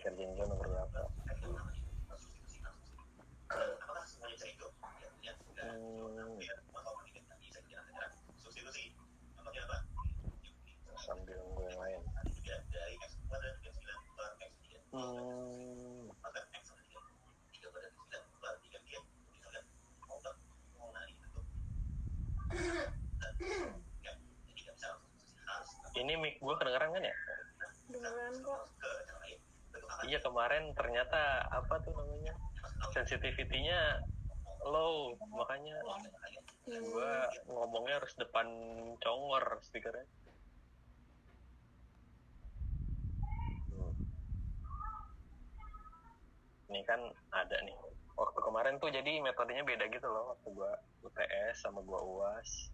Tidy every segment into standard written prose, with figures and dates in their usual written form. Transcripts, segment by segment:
dikerjain juga nomor berapa. Sambil nunggu yang lain. Ini mic gue kedengeran kan ya? Kedengeran kok. Iya, kemarin ternyata apa tuh namanya, sensitivity-nya low, makanya gue ngomongnya harus depan congor speakernya. Ini kan ada nih, waktu kemarin tuh jadi metodenya beda gitu loh, waktu gue UTS sama gue UAS.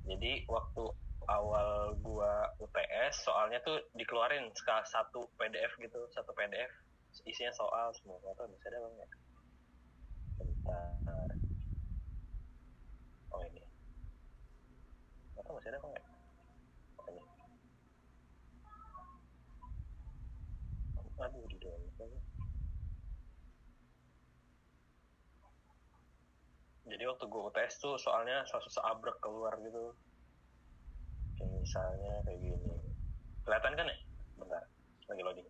Jadi waktu awal gue UTS soalnya tuh dikeluarin satu PDF gitu, satu PDF isinya soal semua. Atau bisa ada bang ya? Bentar. Oh ini. Atau masih ada bang ya? Oh ini. Aduh di dalam. Jadi waktu gue UTS tuh soalnya susah abrek keluar gitu. Kayak misalnya kayak gini. Kelihatan kan ya? Bentar, lagi loading.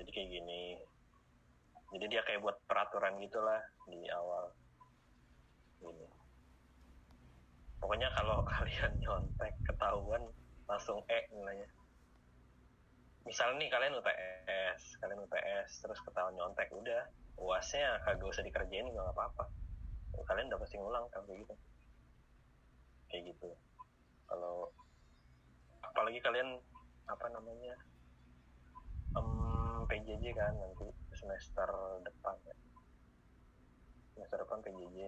Jadi kayak gini. Jadi dia kayak buat peraturan gitulah di awal. Gini. Pokoknya kalau kalian nyontek ketahuan langsung nilainya. Misal nih kalian UTS terus ketahuan nyontek, udah UASnya kagak usah dikerjain juga nggak apa-apa. Kalian udah pasti ngulang kan kayak gitu. Kayak gitu. Kalau apalagi kalian apa namanya PJJ kan nanti semester depan ya. Semester depan PJJ.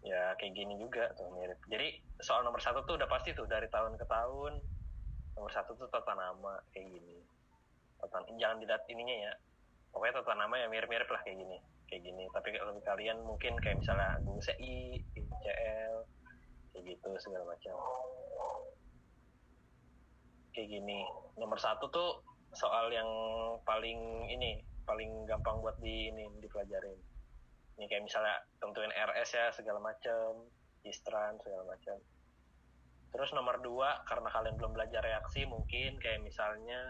Ya kayak gini juga tuh mirip. Jadi soal nomor 1 tuh udah pasti tuh dari tahun ke tahun. Nomor 1 tuh tata nama kayak gini. Jangan dilihat ininya ya. Pokoknya tata nama ya mirip-mirip lah kayak gini. Kayak gini. Tapi kalau kalian mungkin kayak misalnya Gung CI, ICL, kayak gitu segala macam. Kayak gini. Nomor 1 tuh soal yang paling gampang buat dipelajarin. Ini kayak misalnya tentuin RS ya segala macam, Istran segala macam. Terus nomor 2 karena kalian belum belajar reaksi mungkin kayak misalnya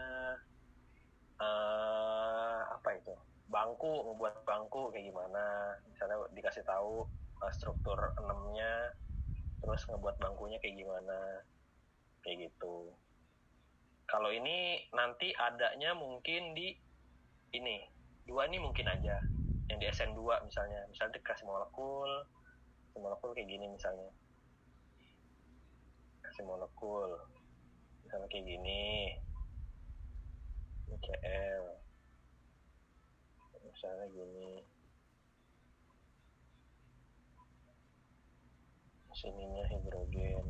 apa itu? Ngebuat bangku kayak gimana? Misalnya dikasih tahu struktur 6-nya, terus ngebuat bangkunya kayak gimana? Kayak gitu. Kalau ini nanti adanya mungkin di ini. 2 ini mungkin aja. Yang di SN2 misalnya dikasih molekul kayak gini misalnya. Kasih molekul. Misalnya kayak gini. Ini CL. Misalnya gini. Sininya hidrogen.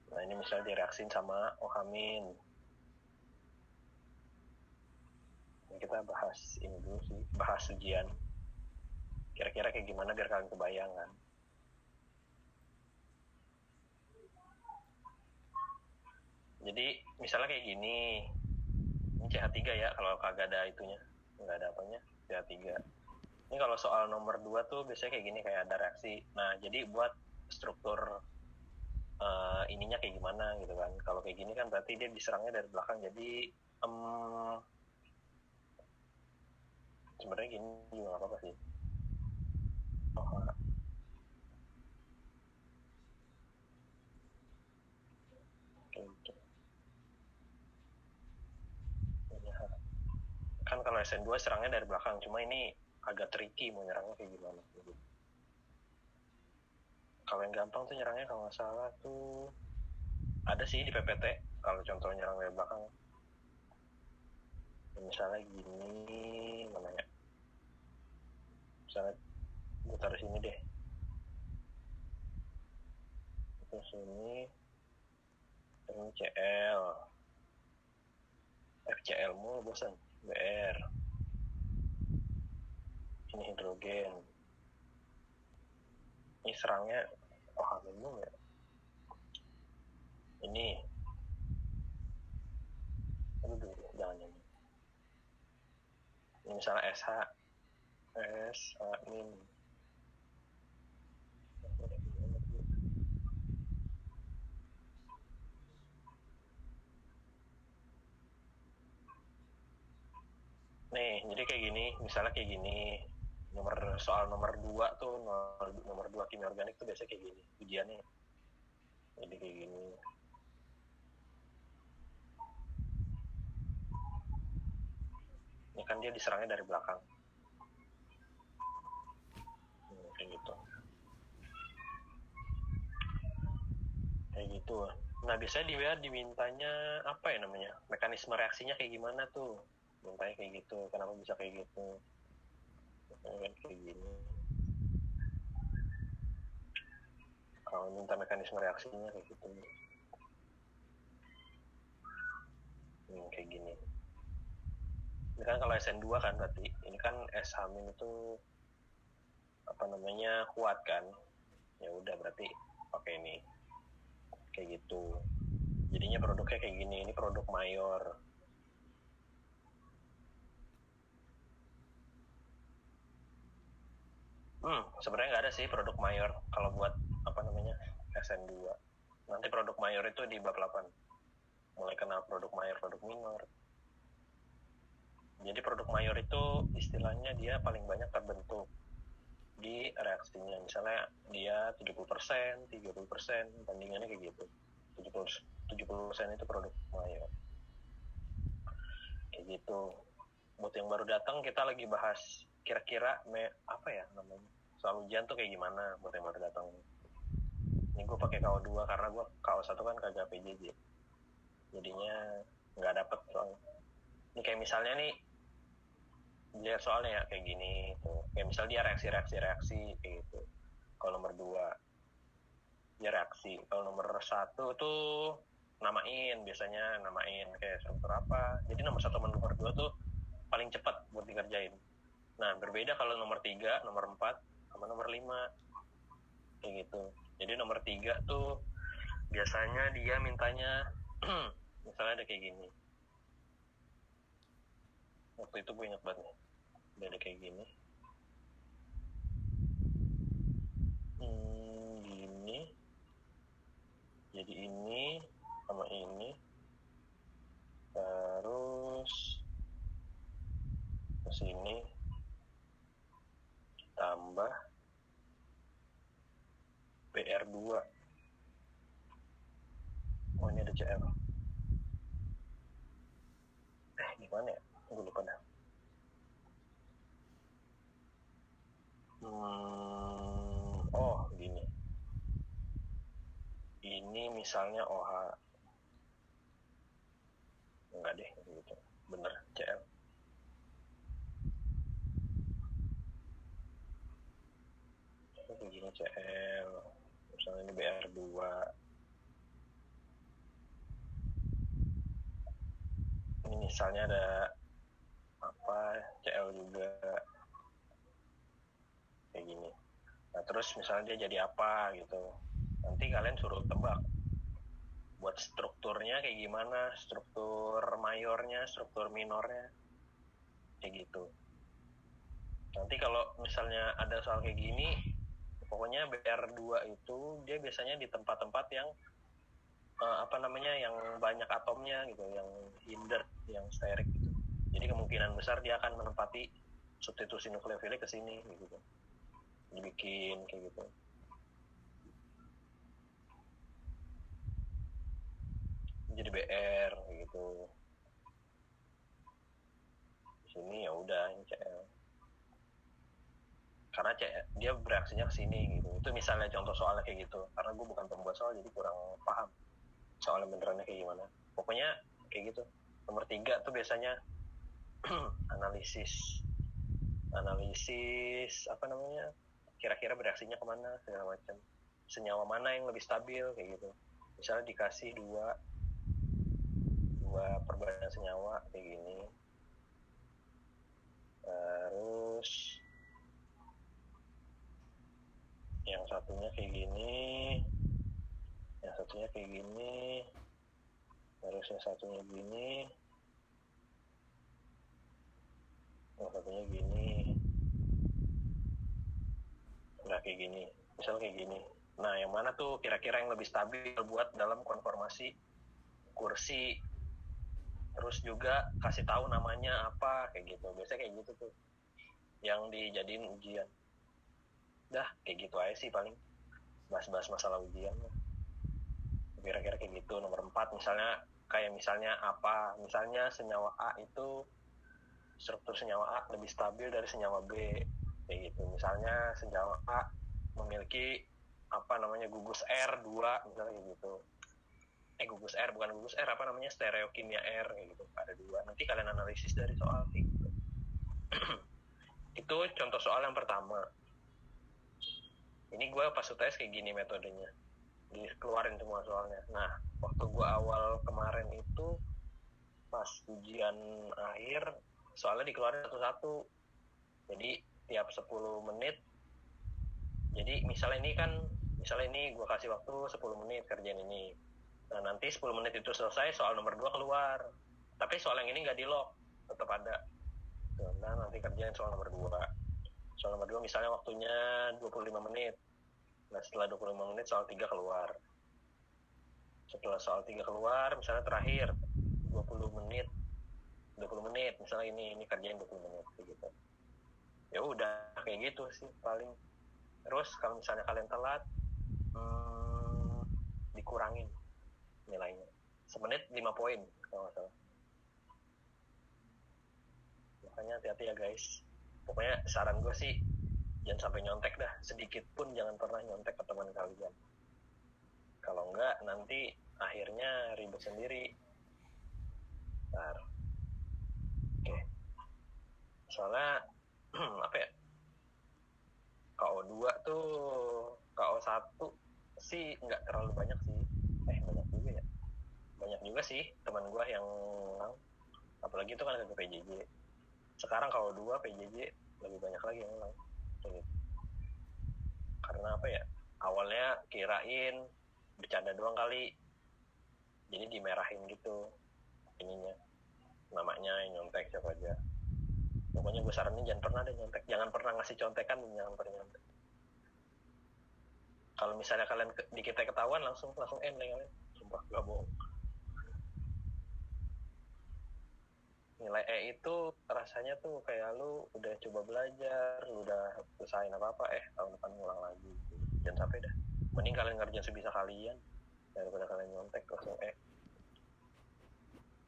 Nah ini misalnya direaksin sama ohamin. Nah, kita bahas ini dulu sih, bahas ujian. Kira-kira kayak gimana biar kalian kebayang kan. Jadi misalnya kayak gini. Ini CH3 ya kalau kagak ada itunya. Nggak ada apanya, CH3. Ini kalau soal nomor 2 tuh biasanya kayak gini, kayak ada reaksi. Nah jadi buat struktur ininya kayak gimana gitu kan. Kalau kayak gini kan berarti dia diserangnya dari belakang. Jadi sebenarnya gini juga nggak apa-apa sih. Kan kalau SN2 serangnya dari belakang, cuma ini agak tricky mau nyerangnya kayak gimana. Kalau yang gampang tuh nyerangnya kalau nggak salah tuh ada sih di PPT kalau contoh nyerang dari belakang. Misalnya gini, mana ya? Misalnya gue taruh sini deh. Terus ini CL. FCL mulu bosan. BR. Ini hidrogen. Ini serangnya bingung ya. Ini aduh jangan ini misalnya SH min nih, jadi kayak gini, misalnya kayak gini, soal nomor 2 tuh, nomor 2 kimia organik tuh biasanya kayak gini ujiannya. Jadi kayak gini. Ini kan dia diserangnya dari belakang. Kayak gitu. Kayak gitu. Nah, biasanya dia dimintanya apa ya namanya? Mekanisme reaksinya kayak gimana tuh? Mintanya kayak gitu. Kenapa bisa kayak gitu? Kayak gini. Kalau minta mekanisme reaksinya kayak gitu. Kayak gini. Ini kan kalau SN2 kan berarti. Ini kan SH- itu apa namanya kuat kan? Ya udah berarti pakai ini. Kayak gitu. Jadinya produknya kayak gini. Ini produk mayor. Sebenarnya nggak ada sih produk mayor kalau buat apa namanya SN2. Nanti produk mayor itu di bab 8. Mulai kenal produk mayor, produk minor. Jadi produk mayor itu istilahnya dia paling banyak terbentuk di reaksinya. Misalnya dia 70%, 30%, bandingannya kayak gitu. 70% itu produk mayor. Kayak gitu. Buat yang baru datang kita lagi bahas kira-kira apa ya namanya? Soal ujian tuh kayak gimana buat yang baru datang. Ini gue pakai KO2 karena gue KO1 kan kagak PJJ. Jadinya nggak dapet soalnya. Ini kayak misalnya nih, lihat soalnya ya kayak gini tuh. Kayak misalnya dia reaksi kayak gitu. Kalau nomor 2 dia reaksi. Kalau nomor 1 tuh biasanya namain kayak struktur apa. Jadi nomor 1 sama nomor 2 tuh paling cepat buat dikerjain. Nah, berbeda kalau nomor 3, nomor 4 sama nomor 5. Kayak gitu. Jadi nomor 3 tuh biasanya dia mintanya misalnya ada kayak gini. Waktu itu gue ingat banget nih. Dia ada kayak gini. Gini. Jadi ini sama ini. Terus ke sini tambah PR2. Oh, ini ada CL. Gimana ya? Gue lupa dah. Oh, gini. Ini misalnya OH. Enggak deh, gitu. Bener, CL. Ini gini CL. Misalnya ini BR2. Ini misalnya ada apa, CL juga. Kayak gini. Nah, terus misalnya dia jadi apa gitu. Nanti kalian suruh tebak. Buat strukturnya kayak gimana, struktur mayornya, struktur minornya, kayak gitu. Nanti kalau misalnya ada soal kayak gini, pokoknya BR2 itu dia biasanya di tempat-tempat yang yang banyak atomnya gitu, yang hindered, yang steric gitu. Jadi kemungkinan besar dia akan menempati substitusi nukleofilnya ke sini gitu. Dibikin kayak gitu. Jadi BR gitu. Di sini ya udah ini CL. Karena dia bereaksinya ke sini gitu. Itu misalnya contoh soalnya kayak gitu. Karena gue bukan pembuat soal jadi kurang paham soalnya benerannya kayak gimana. Pokoknya kayak gitu. Nomor 3 tuh biasanya analisis apa namanya, kira-kira bereaksinya kemana segala macam, senyawa mana yang lebih stabil kayak gitu. Misalnya dikasih dua perbandingan senyawa kayak gini, terus yang satunya kayak gini, yang satunya kayak gini, terus yang satunya gini, yang satunya gini, nggak kayak gini, misal kayak gini. Nah, yang mana tuh kira-kira yang lebih stabil buat dalam konformasi kursi, terus juga kasih tahu namanya apa, kayak gitu. Biasanya kayak gitu tuh yang dijadiin ujian. Dah, kayak gitu aja sih paling, bahas-bahas masalah ujian. Kira-kira kayak gitu. Nomor 4 misalnya, kayak misalnya apa, misalnya senyawa A itu, struktur senyawa A lebih stabil dari senyawa B, kayak gitu. Misalnya senyawa A memiliki apa namanya gugus R2, misalnya kayak gitu. Gugus R, bukan gugus R, apa namanya, stereokimia R, kayak gitu. Ada 2. Nanti kalian analisis dari soal kayak gitu. Itu contoh soal yang pertama. Ini gue pas UTS kayak gini metodenya, dikeluarin semua soalnya. Nah, waktu gue awal kemarin itu pas ujian akhir, soalnya dikeluarin satu-satu. Jadi tiap 10 menit, jadi misalnya ini gue kasih waktu 10 menit kerjain ini. Nah, nanti 10 menit itu selesai, soal nomor 2 keluar. Tapi soal yang ini nggak di-lock, tetap ada. Nah, nanti kerjain soal nomor 2. Soal nomor 2 misalnya waktunya 25 menit. Nah, setelah 25 menit soal 3 keluar. Setelah soal 3 keluar, misalnya terakhir 20 menit, misalnya ini kerjain 20 menit gitu. Ya udah kayak gitu sih paling. Terus kalau misalnya kalian telat, dikurangin nilainya. Semenit 5 poin kalau nggak salah. Makanya hati-hati ya guys. Pokoknya saran gue sih, jangan sampai nyontek dah. Sedikit pun jangan pernah nyontek ke teman kalian. Kalau enggak, nanti akhirnya ribet sendiri. Bentar. Oke. Soalnya, apa ya, KO2 tuh, KO1 sih nggak terlalu banyak sih. Banyak juga ya. Banyak juga sih teman gue yang ulang. Apalagi itu kan ke PJJ. Sekarang KO2 PJJ lebih banyak lagi yang ulang. Karena apa ya, awalnya kirain bercanda doang kali, jadi dimerahin gitu ininya, namanya nyontek siapa aja. Pokoknya gue saranin jangan pernah deh nyontek, jangan pernah ngasih contekan, jangan pernah nyontek. Kalau misalnya kalian di kita ketahuan, langsung end lah kalian, sumpah gak bohong. Nilai E itu rasanya tuh kayak lu udah coba belajar, lu udah usahain apa-apa, tahun depan ngulang lagi. Jangan sampai dah. Mending kalian ngerjain sebisa kalian daripada kalian nyontek langsung E.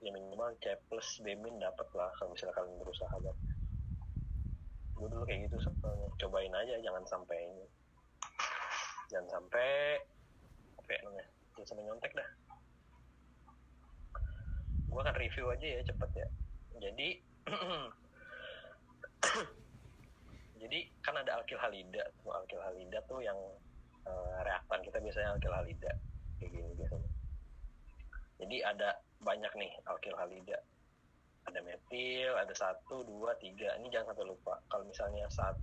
Ya minimal C plus B min dapat lah kalau misalnya kalian berusaha banget. Gue dulu kayak gitu soalnya. Cobain aja, jangan sampai jangan nyontek dah. Gue akan review aja ya cepet ya. Jadi kan ada alkil halida. Alkil halida tuh yang reaktan kita biasanya alkil halida kayak gini biasanya. Jadi ada banyak nih alkil halida. Ada metil, ada 1, 2, 3. Ini jangan sampai lupa. Kalau misalnya 1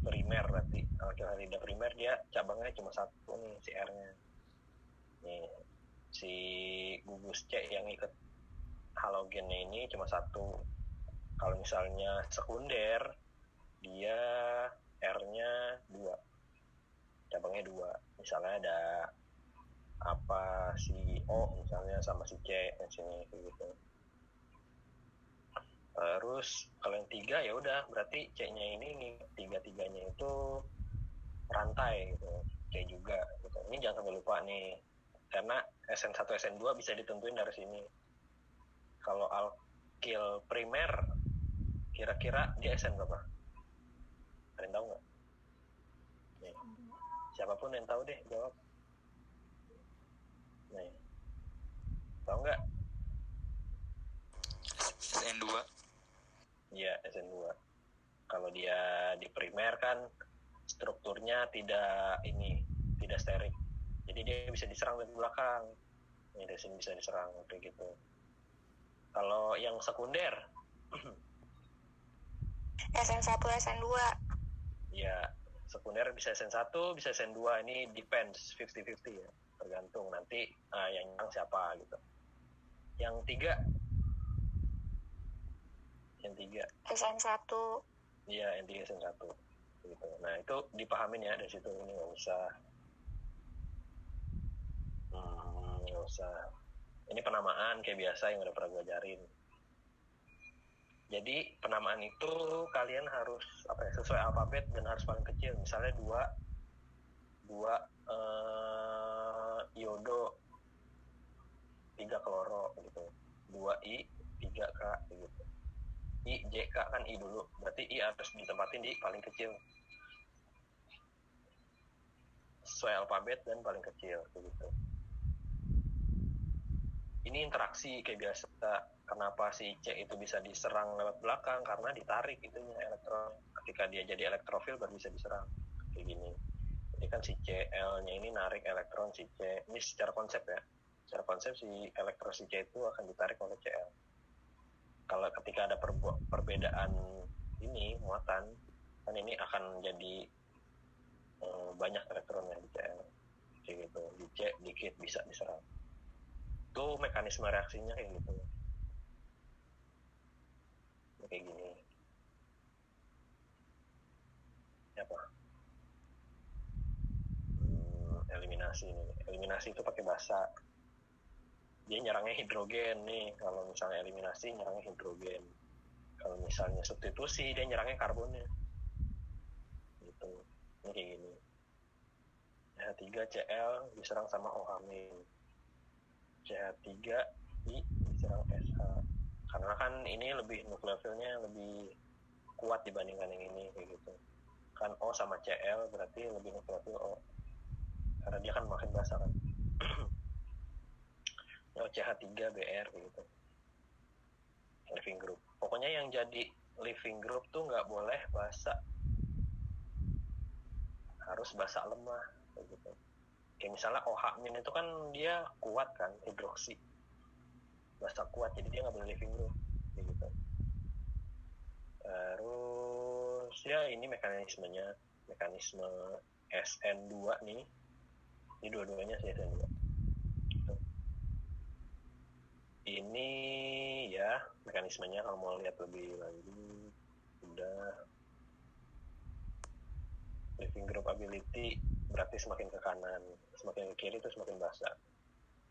primer, berarti alkil halida primer dia cabangnya cuma 1 nih, si R-nya. Nih, si gugus C yang ikut halogennya ini cuma 1. Kalau misalnya sekunder, dia R-nya 2. Cabangnya 2. Misalnya ada apa, si O misalnya sama si C di sini gitu. Terus kalau yang 3 ya udah berarti C-nya ini 3-3-nya itu rantai gitu. C juga gitu. Ini jangan sampai lupa nih. Karena SN1 SN2 bisa ditentuin dari sini. Kalau alkil primer kira-kira dia SN berapa? Ada yang tahu nggak? Nih. Siapapun yang tahu deh jawab. Nih. Tahu nggak? SN2. Iya, SN2. Kalau dia di primer kan strukturnya tidak sterik. Jadi dia bisa diserang dari belakang. Ini dari sini bisa diserang kayak gitu. Kalau yang sekunder SN1, SN2. ya Sekunder bisa SN1, bisa SN2. Ini depends, 50-50 ya. Tergantung nanti yang nyerang siapa gitu. Yang tiga SN1. Iya, yang tiga SN1 gitu. Nah itu dipahamin ya dari situ. Ini nggak usah. Ini penamaan kayak biasa yang udah pernah gue ajarin. Jadi penamaan itu kalian harus sesuai alfabet dan harus paling kecil. Misalnya dua iodo, 3 kloro gitu. 2 I, 3 K gitu. I, J, K kan I dulu. Berarti I harus ditempatin di paling kecil. Sesuai alfabet dan paling kecil gitu. Ini interaksi kayak biasa. Kenapa si C itu bisa diserang lewat belakang? Karena ditarik itunya elektron. Ketika dia jadi elektrofil baru bisa diserang. Kayak gini. Jadi kan si Cl-nya ini narik elektron si C. Ini secara konsep ya. Secara konsep si elektron si C itu akan ditarik oleh Cl. Kalau ketika ada perbedaan ini muatan, kan ini akan jadi banyak elektronnya di Cl. Kayak gitu. Di C dikit bisa diserang. Itu mekanisme reaksinya kayak gitu. Kayak gini. Apa? Eliminasi itu pakai basa. Dia nyerangnya hidrogen nih. Kalau misalnya eliminasi nyerangnya hidrogen. Kalau misalnya substitusi dia nyerangnya karbonnya. Gitu. Ini kayak gini. CH3Cl diserang sama OH-. CH3I diserang SH. Karena kan ini lebih nukleofilnya lebih kuat dibandingkan yang ini kayak gitu. Kan O sama Cl berarti lebih nukleofil O. Karena dia kan makin basa kan. CH3Br gitu. Living group. Pokoknya yang jadi living group tuh nggak boleh basa. Harus basa lemah gitu. Kayak misalnya OH- itu kan dia kuat kan, hidroksi. Basa kuat, jadi dia nggak boleh living group gitu. Terus ya ini mekanismenya, mekanisme SN2 nih. Ini dua-duanya sih SN2. Ini ya mekanismenya kalau mau lihat lebih lanjut udah. Living group ability berarti semakin ke kanan, semakin ke kiri itu semakin basa.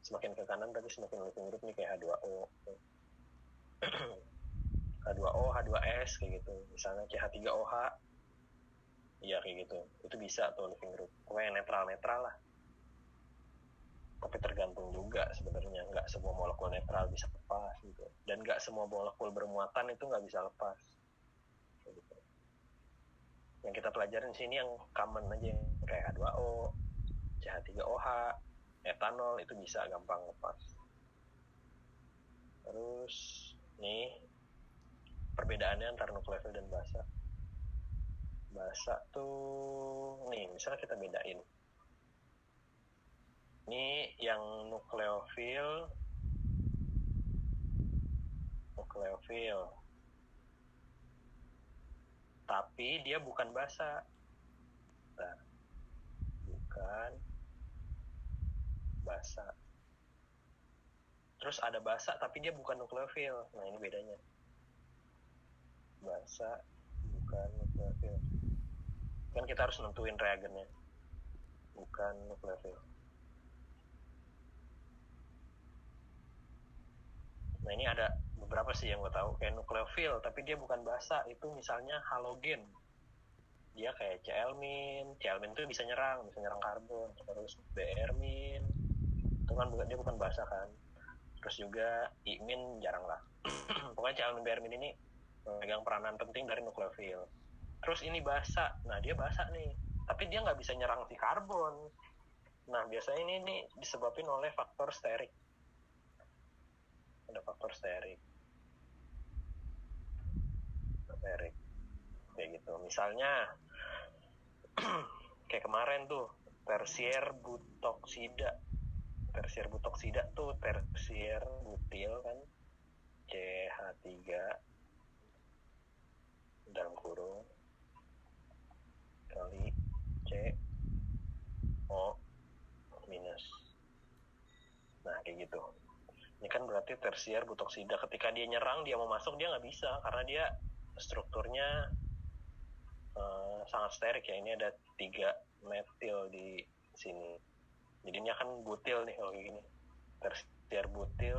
Semakin ke kanan berarti semakin living group nih kayak H2O. H2O, H2S kayak gitu. Misalnya CH3OH. Iya kayak gitu. Itu bisa tuh living group. Pokoknya netral-netral lah. Tapi tergantung juga sebenarnya, nggak semua molekul netral bisa lepas gitu, dan nggak semua molekul bermuatan itu nggak bisa lepas gitu. Yang kita pelajarin sini yang common aja, yang kayak H2O, CH3OH, etanol itu bisa gampang lepas. Terus nih perbedaannya antara nukleofil dan basa. Basa tuh nih misalnya kita bedain. Ini yang nukleofil tapi dia bukan basa. Nah, bukan basa. Terus ada basa tapi dia bukan nukleofil. Nah ini bedanya. Basa bukan nukleofil. Kan kita harus nentuin reagennya. Bukan nukleofil. Nah ini ada beberapa sih yang gue tahu kayak nukleofil tapi dia bukan basa. Itu misalnya halogen. Dia kayak Cl-. Cl- itu bisa nyerang karbon. Terus Br-. Itu kan dia bukan basa kan. Terus juga I- jarang lah. Pokoknya Cl-, Br- ini memegang peranan penting dari nukleofil. Terus ini basa. Nah dia basa nih. Tapi dia nggak bisa nyerang si karbon. Nah biasanya ini disebabkan oleh faktor sterik. Ada faktor sterik. Kayak gitu. Misalnya kayak kemarin tuh tersier butoksida. Tersier butoksida tuh tersier butil kan. CH3 dalam kurung kali CO minus. Nah kayak gitu. Ini kan berarti tersier butoksida. Ketika dia nyerang, dia mau masuk, dia nggak bisa karena dia strukturnya sangat sterik ya. Ini ada 3 metil di sini. Jadi ini akan butil nih kalau kayak gini. Tersier butil,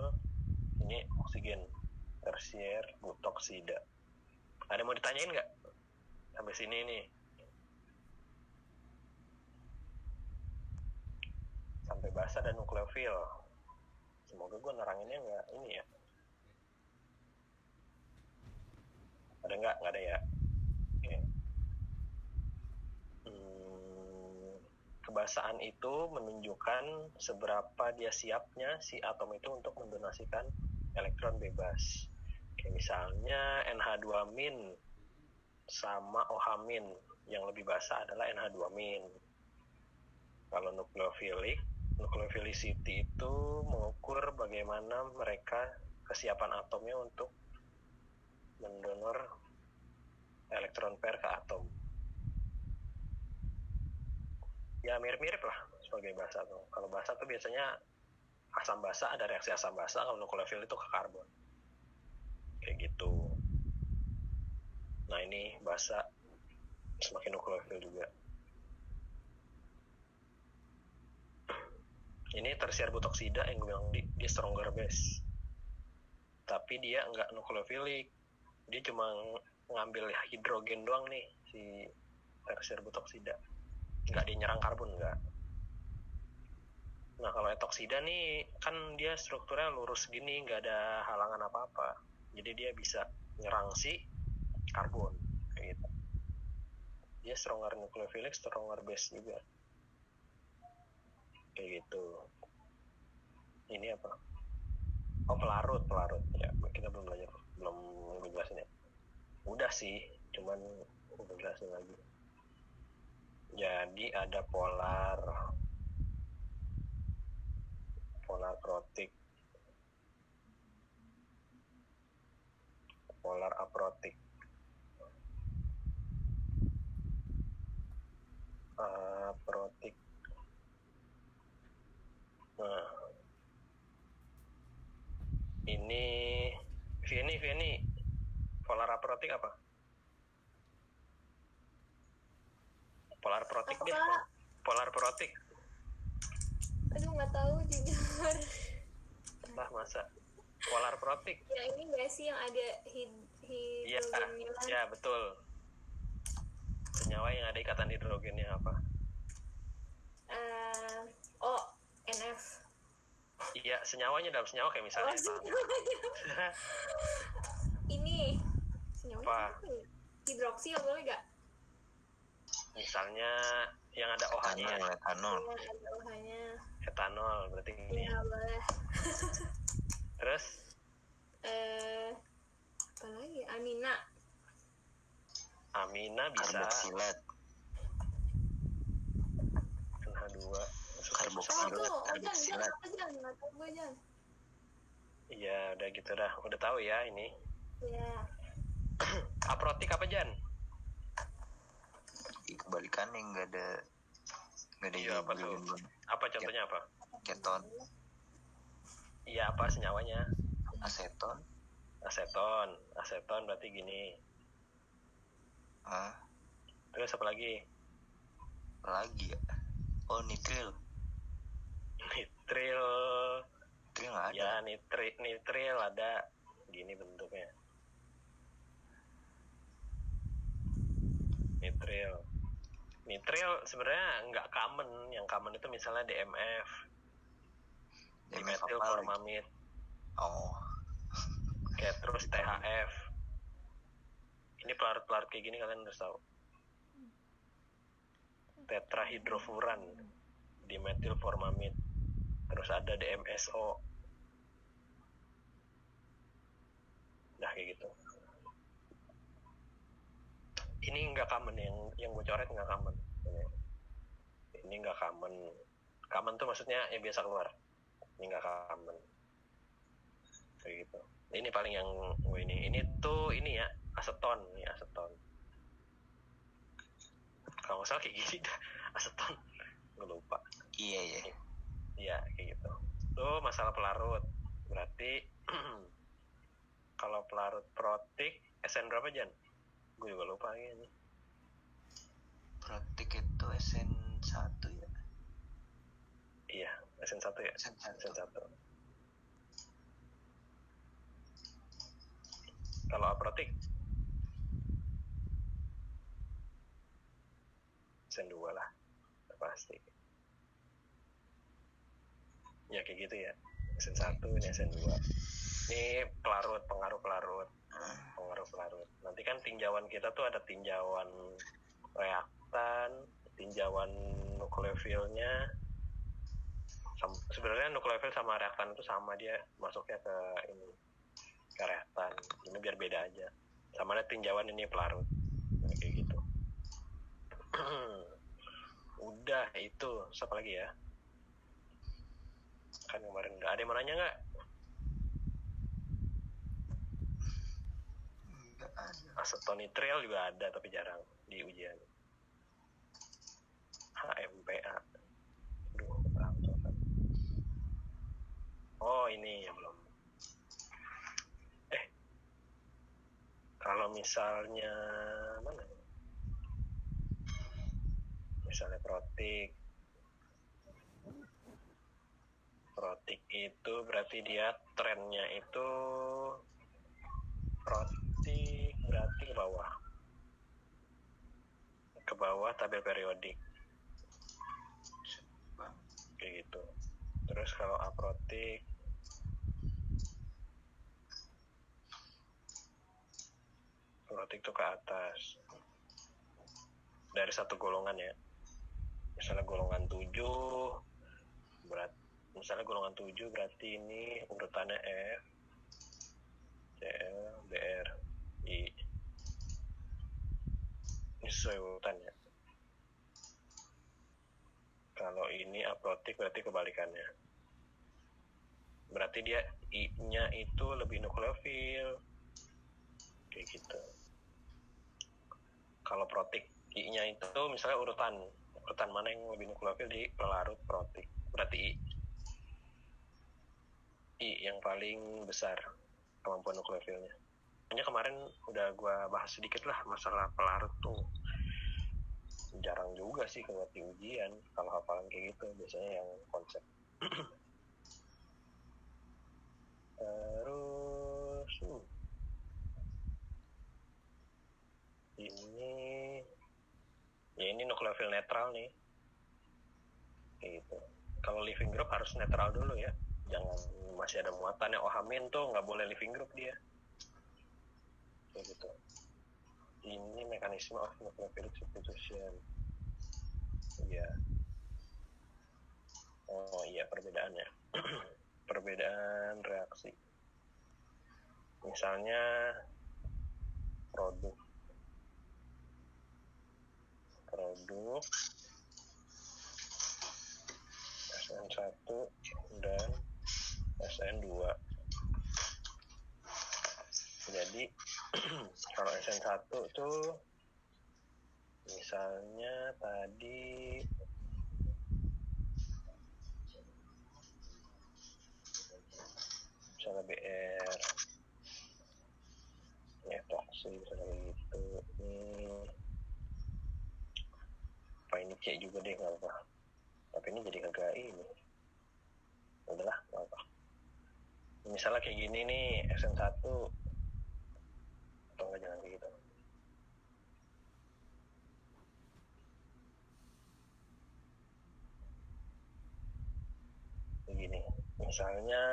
ini oksigen. Tersier butoksida. Ada mau ditanyain nggak? Sampai sini nih. Sampai basa dan nukleofil. Semoga gue neranginnya nggak ini ya. Ada nggak? Nggak ada ya. Oke. Kebasaan itu menunjukkan seberapa dia siapnya si atom itu untuk mendonasikan elektron bebas. Kayak misalnya NH2- sama OH- yang lebih basa adalah NH2-. Kalau nucleophilicity itu mengukur bagaimana mereka kesiapan atomnya untuk mendonor elektron pair ke atom. Ya mirip-mirip lah sebagai basa tuh. Kalau basa tuh biasanya asam basa, ada reaksi asam basa. Kalau nukleofil itu ke karbon. Kayak gitu. Nah ini basa semakin nukleofil juga. Ini tersier butoksida yang gue bilang dia stronger base. Tapi dia nggak nukleofilik. Dia cuma ngambil hidrogen doang nih si tersier butoksida. Nggak dia nyerang karbon, nggak. Nah kalau etoksida nih kan dia strukturnya lurus gini, nggak ada halangan apa-apa. Jadi dia bisa nyerang si karbon kayak gitu. Dia stronger nucleophilic, stronger base juga kayak gitu. Ini apa? Oh pelarut ya. Kita belum jelasin ya. Udah sih, cuman udah jelasin lagi. Jadi ada polar protik, polar aprotik. Aprotik. Nah, ini Vieni, polar aprotik apa? Polar protik deh. Polar protik. Aduh nggak tahu jujur. Lah masa polar protik? Ya ini nggak sih yang ada hidrogennya? Ya betul. Senyawa yang ada ikatan hidrogennya apa? NF. Iya, senyawanya dalam senyawa kayak misalnya ini senyawanya apa? Hidroksil boleh nggak? Misalnya yang ada OH-nya ya? Etanol. Ya, ada OH-nya. Etanol berarti ini. Ya boleh. Terus? Apa lagi? Amina. Amina bisa. Karboksilat. NH2. Karboksilat. Iya, udah gitu dah. Udah tahu ya ini. Iya. Aprotik apa Jan? Kebalikannya nggak ada. Iya apa tuh? Apa contohnya apa? Keton. Iya apa senyawanya? Aseton. Aseton berarti gini. Terus apa lagi? Ya? Oh nitril. Nitril nggak ada. Ya nitril ada gini bentuknya. Nitril sebenarnya nggak common. Yang common itu misalnya DMF, dimetil formamid. Oh. Kayak terus THF. Ini pelarut-pelarut kayak gini kalian harus tahu. Tetrahidrofuran, dimetil formamid. Terus ada DMSO. Nah kayak gitu. Ini nggak common, yang gue coret nggak common. Ini nggak common. Common tuh maksudnya yang biasa keluar. Ini nggak common. Kayak gitu. Ini paling yang gue ini. Ini tuh ini ya aseton. Kalau nggak salah kayak gini dah. aseton, gue lupa. Iya. Iya kayak gitu. Tuh masalah pelarut. Berarti kalau pelarut protik SN berapa Jan? Gue juga lupa ini. Protik itu SN1 ya? Iya, SN1 ya? SN1. Kalau aprotik SN2 lah, pasti. Ya kayak gitu ya. SN1 ini SN2. Ini pelarut, pengaruh pelarut. Nanti kan tinjauan kita tuh ada tinjauan reaktan, tinjauan nukleofilnya. Sebenarnya nukleofil sama reaktan itu sama, dia masuknya ke ini, ke reaktan. Ini biar beda aja. Sama ada tinjauan ini pelarut. Nah, kayak gitu. Udah itu, siapa lagi ya? Kan kemarin udah ada yang mau nanya nggak? Nggak ada. Acetonitril juga ada tapi jarang di ujian. HMPA. Aduh, kan. Oh ini ya belum. Kalau misalnya mana? Misalnya protik itu berarti dia trennya itu protik berarti ke bawah tabel periodik kayak gitu. Terus kalau aprotik itu ke atas dari satu golongan ya. Misalnya golongan 7 berarti ini urutannya F, CL, BR, I. Ini sesuai urutannya. Kalau ini aprotik berarti kebalikannya. Berarti dia I-nya itu lebih nukleofil. Kayak gitu. Kalau protik I-nya itu misalnya urutan mana yang lebih nukleofil di pelarut protik. Berarti I yang paling besar kemampuan nukleofilnya. Hanya kemarin udah gue bahas sedikit lah masalah pelarut tuh. Jarang juga sih kalau di ujian kalau hafalan kayak gitu, biasanya yang konsep. Terus ini nukleofil netral nih kayak gitu. Kalau living group harus netral dulu ya, jangan masih ada muatannya OH- tuh nggak boleh living group dia kayak gitu. Ini mekanisme of nucleophilic substitution. Iya. Oh iya, perbedaannya. Perbedaan reaksi. Misalnya produk SN1 dan SN2. Jadi kalau SN1 tuh misalnya tadi misalnya BR ya toksik misalnya gitu. Ini C juga deh, nggak apa, tapi ini jadi kagak ini, udahlah nggak apa. Misalnya kayak gini nih SN1 atau enggak, jangan kayak gitu. Begini misalnya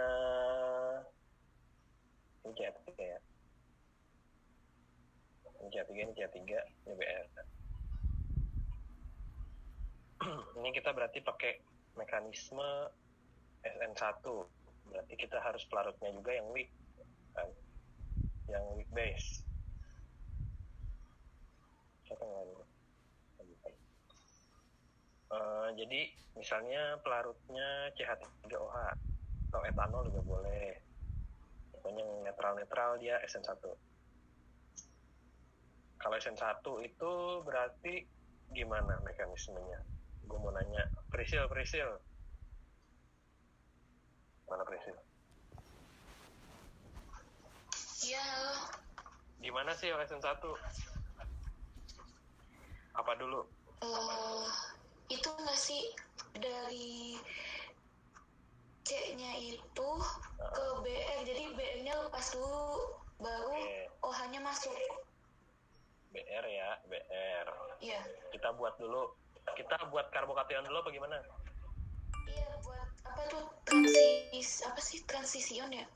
ini C3 ya, ini C3 ini BR. Ini kita berarti pakai mekanisme SN1, berarti kita harus pelarutnya juga yang weak kan, yang weak base. Jadi misalnya pelarutnya CH3OH atau etanol juga boleh, pokoknya yang netral-netral dia SN1. Kalau SN1 itu berarti gimana mekanismenya? Gue mau nanya, Prisil. Mana Prisil? Iya, halo. Di mana sih lesson 1? Apa dulu? Itu nggak sih dari C-nya itu ke BR, jadi BR-nya lepas dulu, baru Oke. OH-nya masuk. BR ya, BR. Iya. Kita buat karbokation dulu apa gimana? Iya, buat apa tuh transition ya?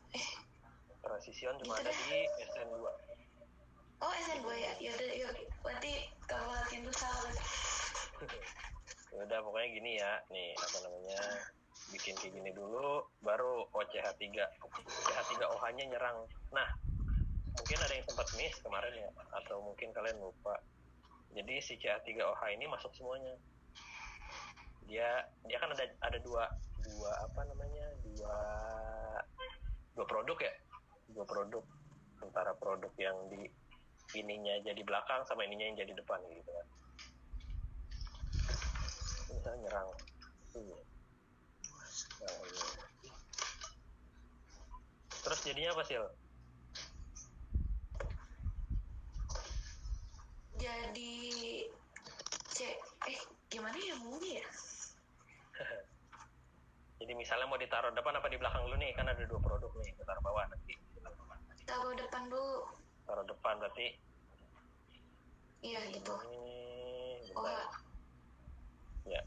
Transition cuma Gitu ada deh. di SN2. Oh, SN2 ya? Yaudah, yuk. Berarti kalau latihan tuh salah. Udah pokoknya gini ya, nih apa namanya, bikin kayak gini dulu, baru OCH3. CH3OH-nya nyerang. Nah, mungkin ada yang sempat miss kemarin ya, atau mungkin kalian lupa. Jadi si CH3OH ini masuk semuanya. Dia kan ada dua produk ya, dua produk, antara produk yang di ininya jadi belakang sama ininya yang jadi depan gitu kan. Misalnya nyerang ini. Nah, ini. Terus jadinya apa sih? Jadi gimana ya ngomongnya ya? Jadi misalnya mau ditaruh depan apa di belakang dulu nih, kan ada dua produk nih, taruh bawah nanti. Taruh depan dulu. Taruh depan berarti. Iya gitu. Bentar. Ya.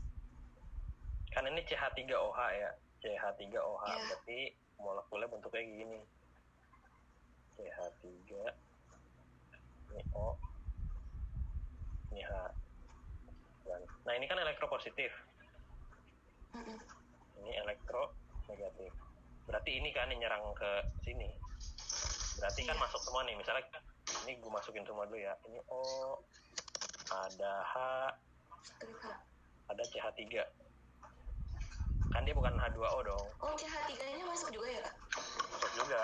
Kan ini CH3OH ya. CH3OH Ya. berarti molekulnya bentuknya gini. CH3 ini O, ini H. Nah ini kan elektropositif. Ini elektronegatif. Berarti ini kan yang nyerang ke sini. Berarti kan masuk semua nih. Misalnya ini gue masukin semua dulu ya. Ini O, ada H, ada CH3. Kan dia bukan H2O dong. Oh, CH3-nya masuk juga ya, Kak? Masuk juga.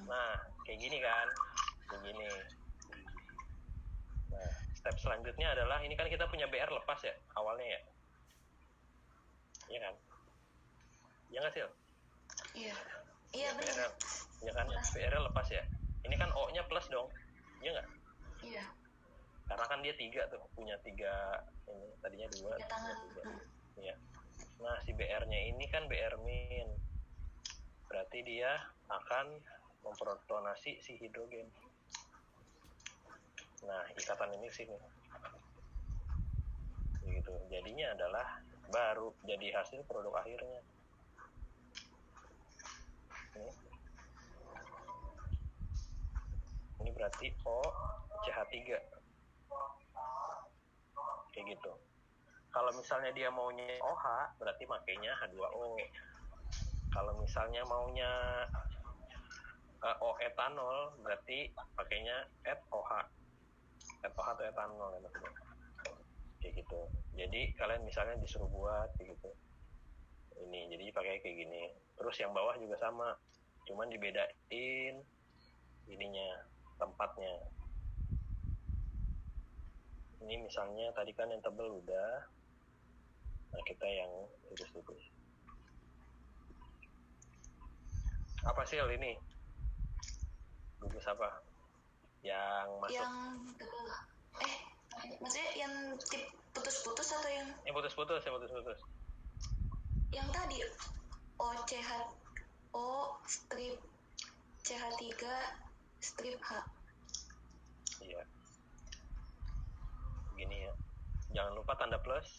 Nah, kayak gini kan. Kayak gini. Nah, step selanjutnya adalah, ini kan kita punya BR lepas ya, awalnya ya. Iya kan? Iya nggak sih? Iya. Iya benar. Iya kan? BR lepas ya. Ini kan O-nya plus dong. Iya nggak? Iya. Karena kan dia 3 tuh, punya 3, ini tadinya 2, tangan. 3. Iya. Nah, si BR-nya ini kan BR min. Berarti dia akan memprotonasi si hidrogen. Nah, ikatan ini sini. Gitu. Jadinya adalah baru jadi hasil produk akhirnya. Ini berarti O CH3. Kayak gitu. Kalau misalnya dia maunya OH, berarti makainya H2O. Kalau misalnya maunya O etanol, berarti pakainya ETOH. ETOH atau etanol ya maksudnya. Kayak gitu. Jadi kalian misalnya disuruh buat kayak gitu. Ini, jadi pakai kayak gini. Terus yang bawah juga sama. Cuman dibedain ininya, tempatnya. Ini misalnya tadi kan yang tebel udah. Nah, kita yang tipis-tipis. Apa sih ini? Gugus apa? Yang masuk. Yang maksudnya yang tip putus-putus atau yang putus-putus. Yang tadi O strip CH3 strip H. Iya. Gini ya. Jangan lupa tanda plus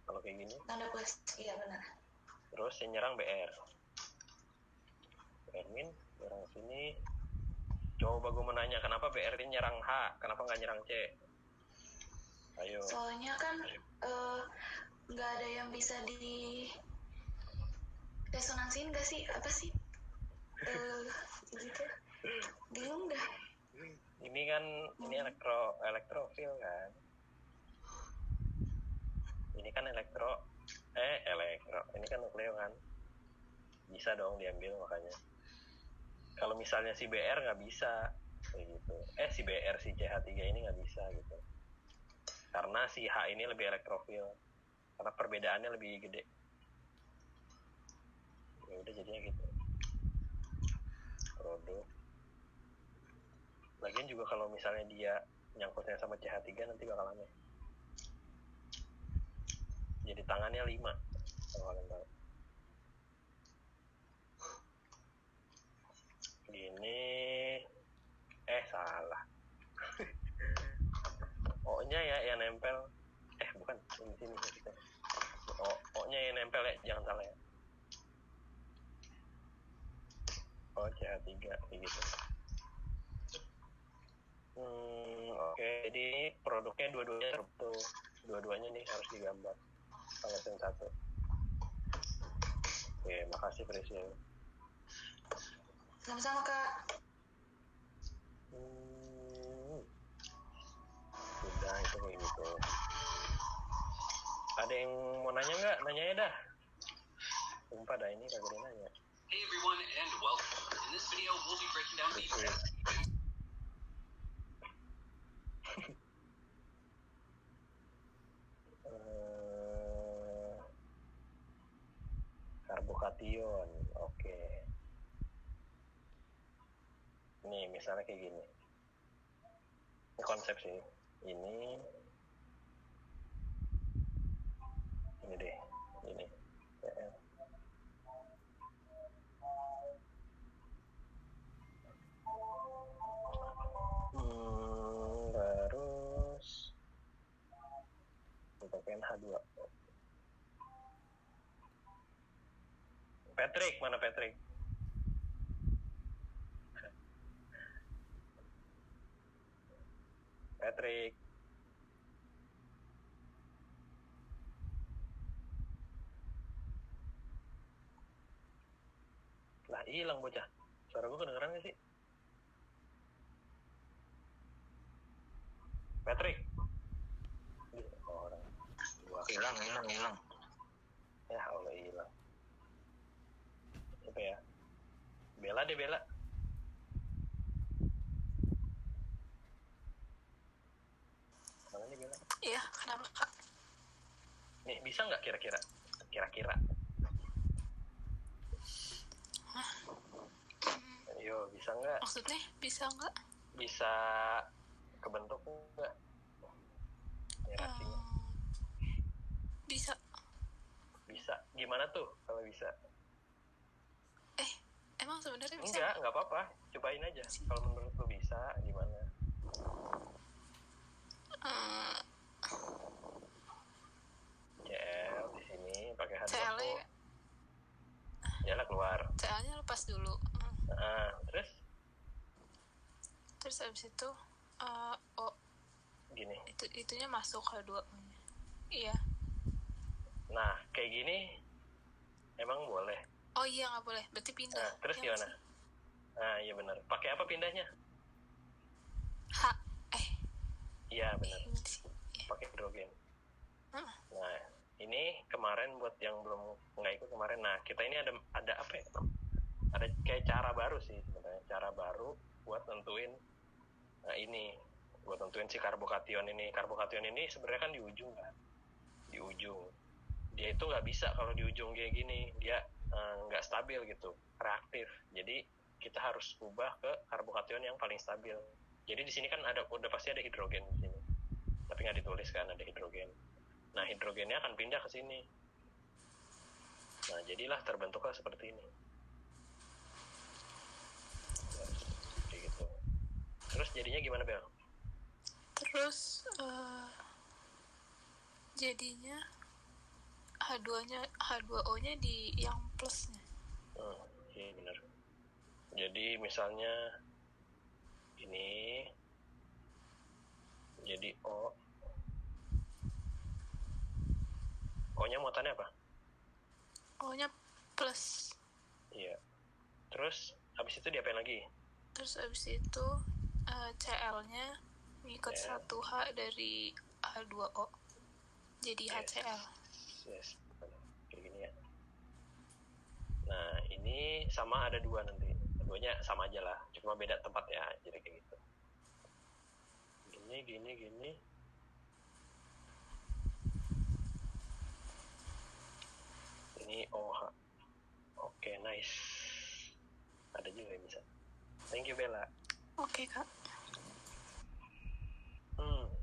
kalau kayak gini. Tanda plus. Iya benar. Terus yang nyerang BR. BR min nyerang sini. Coba gue menanya, kenapa BR ini nyerang H? Kenapa nggak nyerang C? Ayo. Soalnya kan nggak ada yang bisa di resonansiin nggak sih? Apa sih? Gitu. Bingung dah. Ini kan ini elektrofil kan. Ini kan elektro. Ini kan nukleo kan. Bisa dong diambil makanya. Kalau misalnya si BR nggak bisa kayak gitu. Si BR si CH3 ini nggak bisa gitu. Karena si H ini lebih elektrofil. Karena perbedaannya lebih gede. Ya udah jadinya gitu. Produk. Lagian juga kalau misalnya dia nyangkutnya sama CH3 nanti bakal aneh. Jadi tangannya 5 kalau kalian tahu. Gini, salah. O-nya ya yang nempel. Bukan, ini sini maksudnya. O-nya yang nempel ya, jangan salah ya. CH3 kayak gitu. Oke, jadi ini produknya dua-duanya terbentuk. Dua-duanya nih harus digambar. Kalau yang satu. Oke, makasih Priscil. Sama-sama Kak. Udah itu kayak gitu. Ada yang mau nanya nggak? Nanya ya dah. Sumpah dah ini kagak ada nanya. Hey everyone and welcome. In this video we'll be breaking down the karbokation. Oke. Nih misalnya kayak gini. Ini konsep sih. Ini deh. Ini. Terus kita pakai H2. Patrick, mana Patrick? Patrick. Lah hilang bocah. Suara gue kedengeran gak sih? Patrick. Orang. Hilang. Ya Allah hilang. Siapa ya? Bella deh Bella. Mana nih Bella? Iya, kenapa Kak? Nih bisa nggak kira-kira? Kira-kira. Ayo bisa nggak? Maksudnya bisa nggak? Bisa kebentuk nggak? Reaksinya. Bisa. Bisa. Gimana tuh kalau bisa? Emang sebenarnya bisa? Enggak apa-apa. Cobain aja. Kalau menurut lu bisa, gimana? CL di sini pakai H2O. CL-nya Jalan keluar. CL-nya lepas dulu. Terus abis itu Gini. Itunya masuk H2O-nya. Iya. Nah, kayak gini emang boleh. Oh iya nggak boleh. Berarti pindah. Nah, terus ya, gimana? Nah, iya benar. Pakai apa pindahnya? Iya benar. Pakai hidrogen. Nah, ini kemarin buat yang belum nggak ikut kemarin. Nah, kita ini ada apa ya? Ada kayak cara baru sih sebenarnya. Cara baru buat nentuin. Nah, ini buat nentuin si karbokation ini. Karbokation ini sebenarnya kan di ujung kan. Di ujung. Dia itu nggak bisa kalau di ujung kayak gini. Dia nggak stabil gitu, reaktif. Jadi kita harus ubah ke karbokation yang paling stabil. Jadi di sini kan udah pasti ada hidrogen di sini, tapi nggak ditulis kan ada hidrogen. Nah hidrogennya akan pindah ke sini. Nah jadilah terbentuklah seperti ini. Ya, kayak gitu. Terus jadinya gimana Bel? Terus jadinya H2O-nya di yang plusnya. Iya benar. Jadi misalnya ini jadi O-nya muatannya apa? O-nya plus. Iya. Terus habis itu diapain lagi? Terus habis itu Cl-nya ngikut 1H dari H2O. Jadi HCl. Yes. Kayak gini ya. Nah, ini sama ada 2 nanti. Keduanya sama aja lah, cuma beda tempat ya, jadi kayak gitu. Gini. Ini OH. Oke, nice. Ada juga yang bisa. Thank you Bella. Oke, Kak.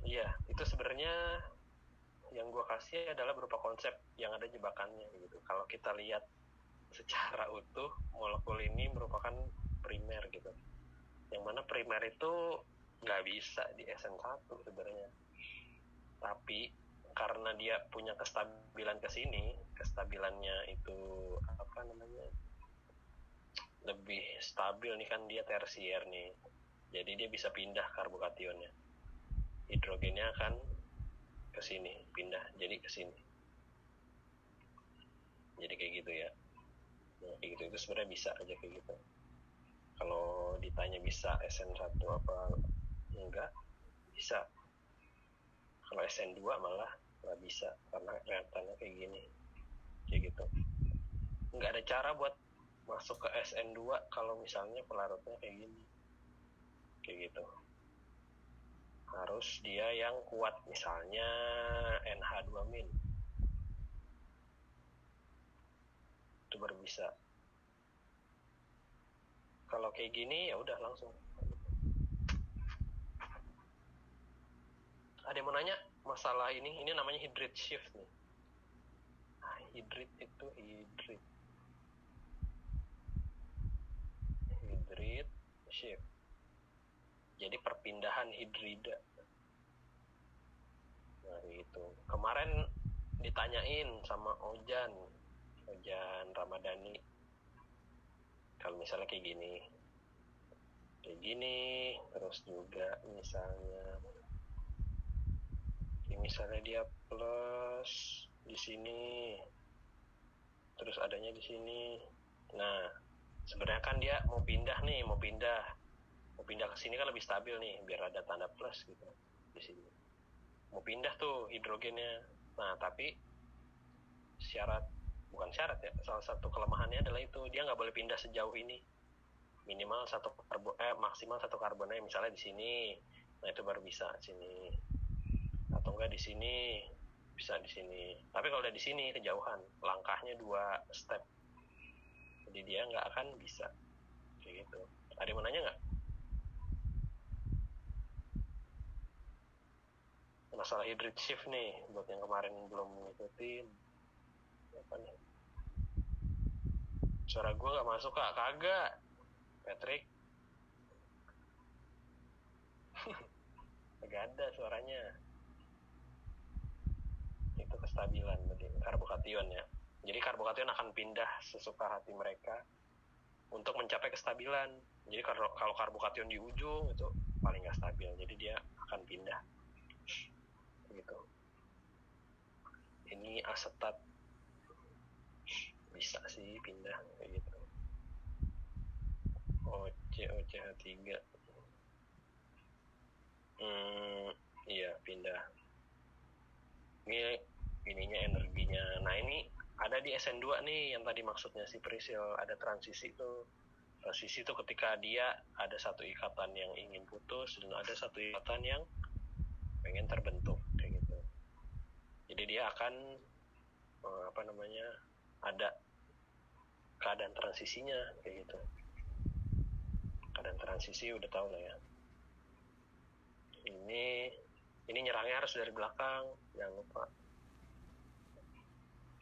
Iya, itu sebenarnya yang gue kasih adalah berupa konsep yang ada jebakannya gitu. Kalau kita lihat secara utuh, molekul ini merupakan primer gitu. Yang mana primer itu nggak bisa di SN1 sebenarnya. Tapi karena dia punya kestabilan ke sini, kestabilannya itu apa namanya? Lebih stabil nih kan, dia tersier nih. Jadi dia bisa pindah karbokationnya. Hidrogennya akan ke sini, pindah jadi ke sini. Jadi kayak gitu ya. Nah, kayak gitu itu sebenarnya bisa aja kayak gitu. Kalau ditanya bisa SN1 apa enggak, bisa. Kalau SN2 malah nggak bisa karena reaktannya kayak gini. Kayak gitu. Nggak ada cara buat masuk ke SN2 kalau misalnya pelarutnya kayak gini. Kayak gitu. Harus dia yang kuat, misalnya NH2-. Itu baru bisa. Kalau kayak gini ya udah langsung. Ada yang mau nanya masalah ini namanya hydride shift nih. Hydride itu hydride shift. Jadi perpindahan hidrida. Nah itu. Kemarin ditanyain sama Ojan Ramadhani. Kalau misalnya kayak gini, terus juga misalnya dia plus di sini, terus adanya di sini. Nah, sebenarnya kan dia mau pindah ke sini kan lebih stabil nih, biar ada tanda plus gitu di sini. Mau pindah tuh hidrogennya. Nah, tapi bukan syarat ya, salah satu kelemahannya adalah itu dia nggak boleh pindah sejauh ini, minimal maksimal satu karbonnya, misalnya di sini. Nah itu baru bisa sini, atau enggak di sini, bisa di sini. Tapi kalau udah di sini kejauhan, langkahnya 2 step, jadi dia nggak akan bisa kayak gitu. Ada yang mau nanya nggak masalah hydride shift nih buat yang kemarin belum ngikutin? Apa nih? Suara gue nggak masuk kak? Kagak, Patrick. Gak ada suaranya. Itu kestabilan berarti karbokation ya. Jadi karbokation akan pindah sesuka hati mereka untuk mencapai kestabilan. Jadi kalau karbokation di ujung itu paling nggak stabil, jadi dia akan pindah gitu. Ini asetat bisa sih pindah kayak gitu. OCH3 iya pindah. Ini ininya energinya. Nah ini ada di SN2 nih yang tadi maksudnya si Priscil, ada transisi tuh. Transisi itu ketika dia ada satu ikatan yang ingin putus dan ada satu ikatan yang pengen terbentuk kayak gitu. Jadi dia akan ada keadaan transisinya kayak gitu. Keadaan transisi udah tahu lah ya. Ini nyerangnya harus dari belakang, jangan lupa.